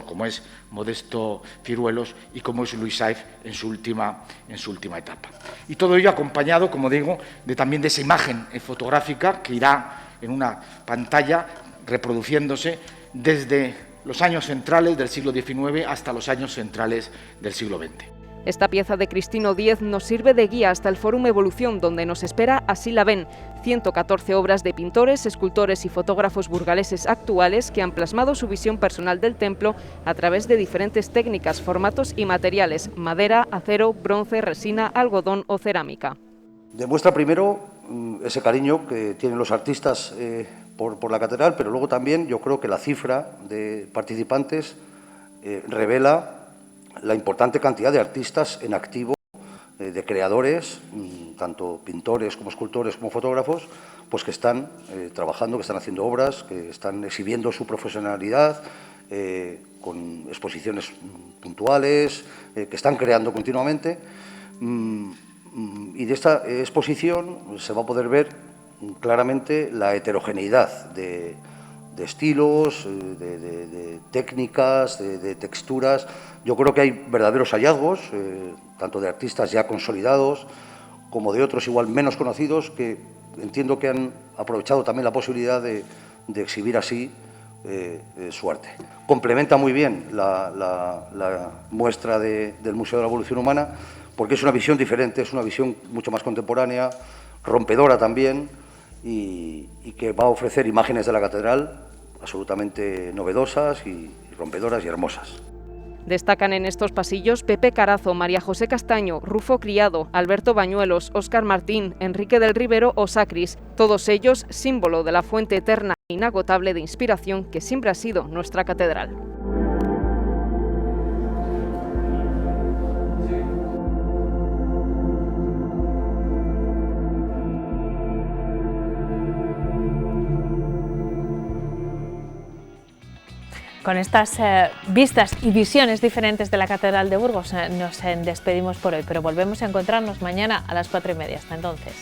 como es Modesto Ciruelos y como es Luis Saiz en su última etapa. Y todo ello acompañado, como digo, también de esa imagen fotográfica que irá en una pantalla reproduciéndose desde los años centrales del siglo XIX hasta los años centrales del siglo XX. Esta pieza de Cristino Díez nos sirve de guía hasta el Fórum Evolución, donde nos espera Así la ven, 114 obras de pintores, escultores y fotógrafos burgaleses actuales que han plasmado su visión personal del templo a través de diferentes técnicas, formatos y materiales: madera, acero, bronce, resina, algodón o cerámica. Demuestra primero ese cariño que tienen los artistas por la catedral, pero luego también yo creo que la cifra de participantes revela la importante cantidad de artistas en activo, de creadores, tanto pintores como escultores como fotógrafos, pues que están trabajando, que están haciendo obras, que están exhibiendo su profesionalidad con exposiciones puntuales, que están creando continuamente. Y de esta exposición se va a poder ver claramente la heterogeneidad de estilos, de técnicas, de texturas. Yo creo que hay verdaderos hallazgos, tanto de artistas ya consolidados como de otros igual menos conocidos, que entiendo que han aprovechado también la posibilidad de exhibir así su arte. Complementa muy bien la muestra del Museo de la Evolución Humana, porque es una visión diferente, es una visión mucho más contemporánea, rompedora también, y que va a ofrecer imágenes de la catedral absolutamente novedosas y rompedoras y hermosas. Destacan en estos pasillos Pepe Carazo, María José Castaño, Rufo Criado, Alberto Bañuelos, Óscar Martín, Enrique del Rivero o Sacris, todos ellos símbolo de la fuente eterna e inagotable de inspiración que siempre ha sido nuestra catedral. Con estas vistas y visiones diferentes de la Catedral de Burgos nos despedimos por hoy, pero volvemos a encontrarnos mañana a las 4:30. Hasta entonces.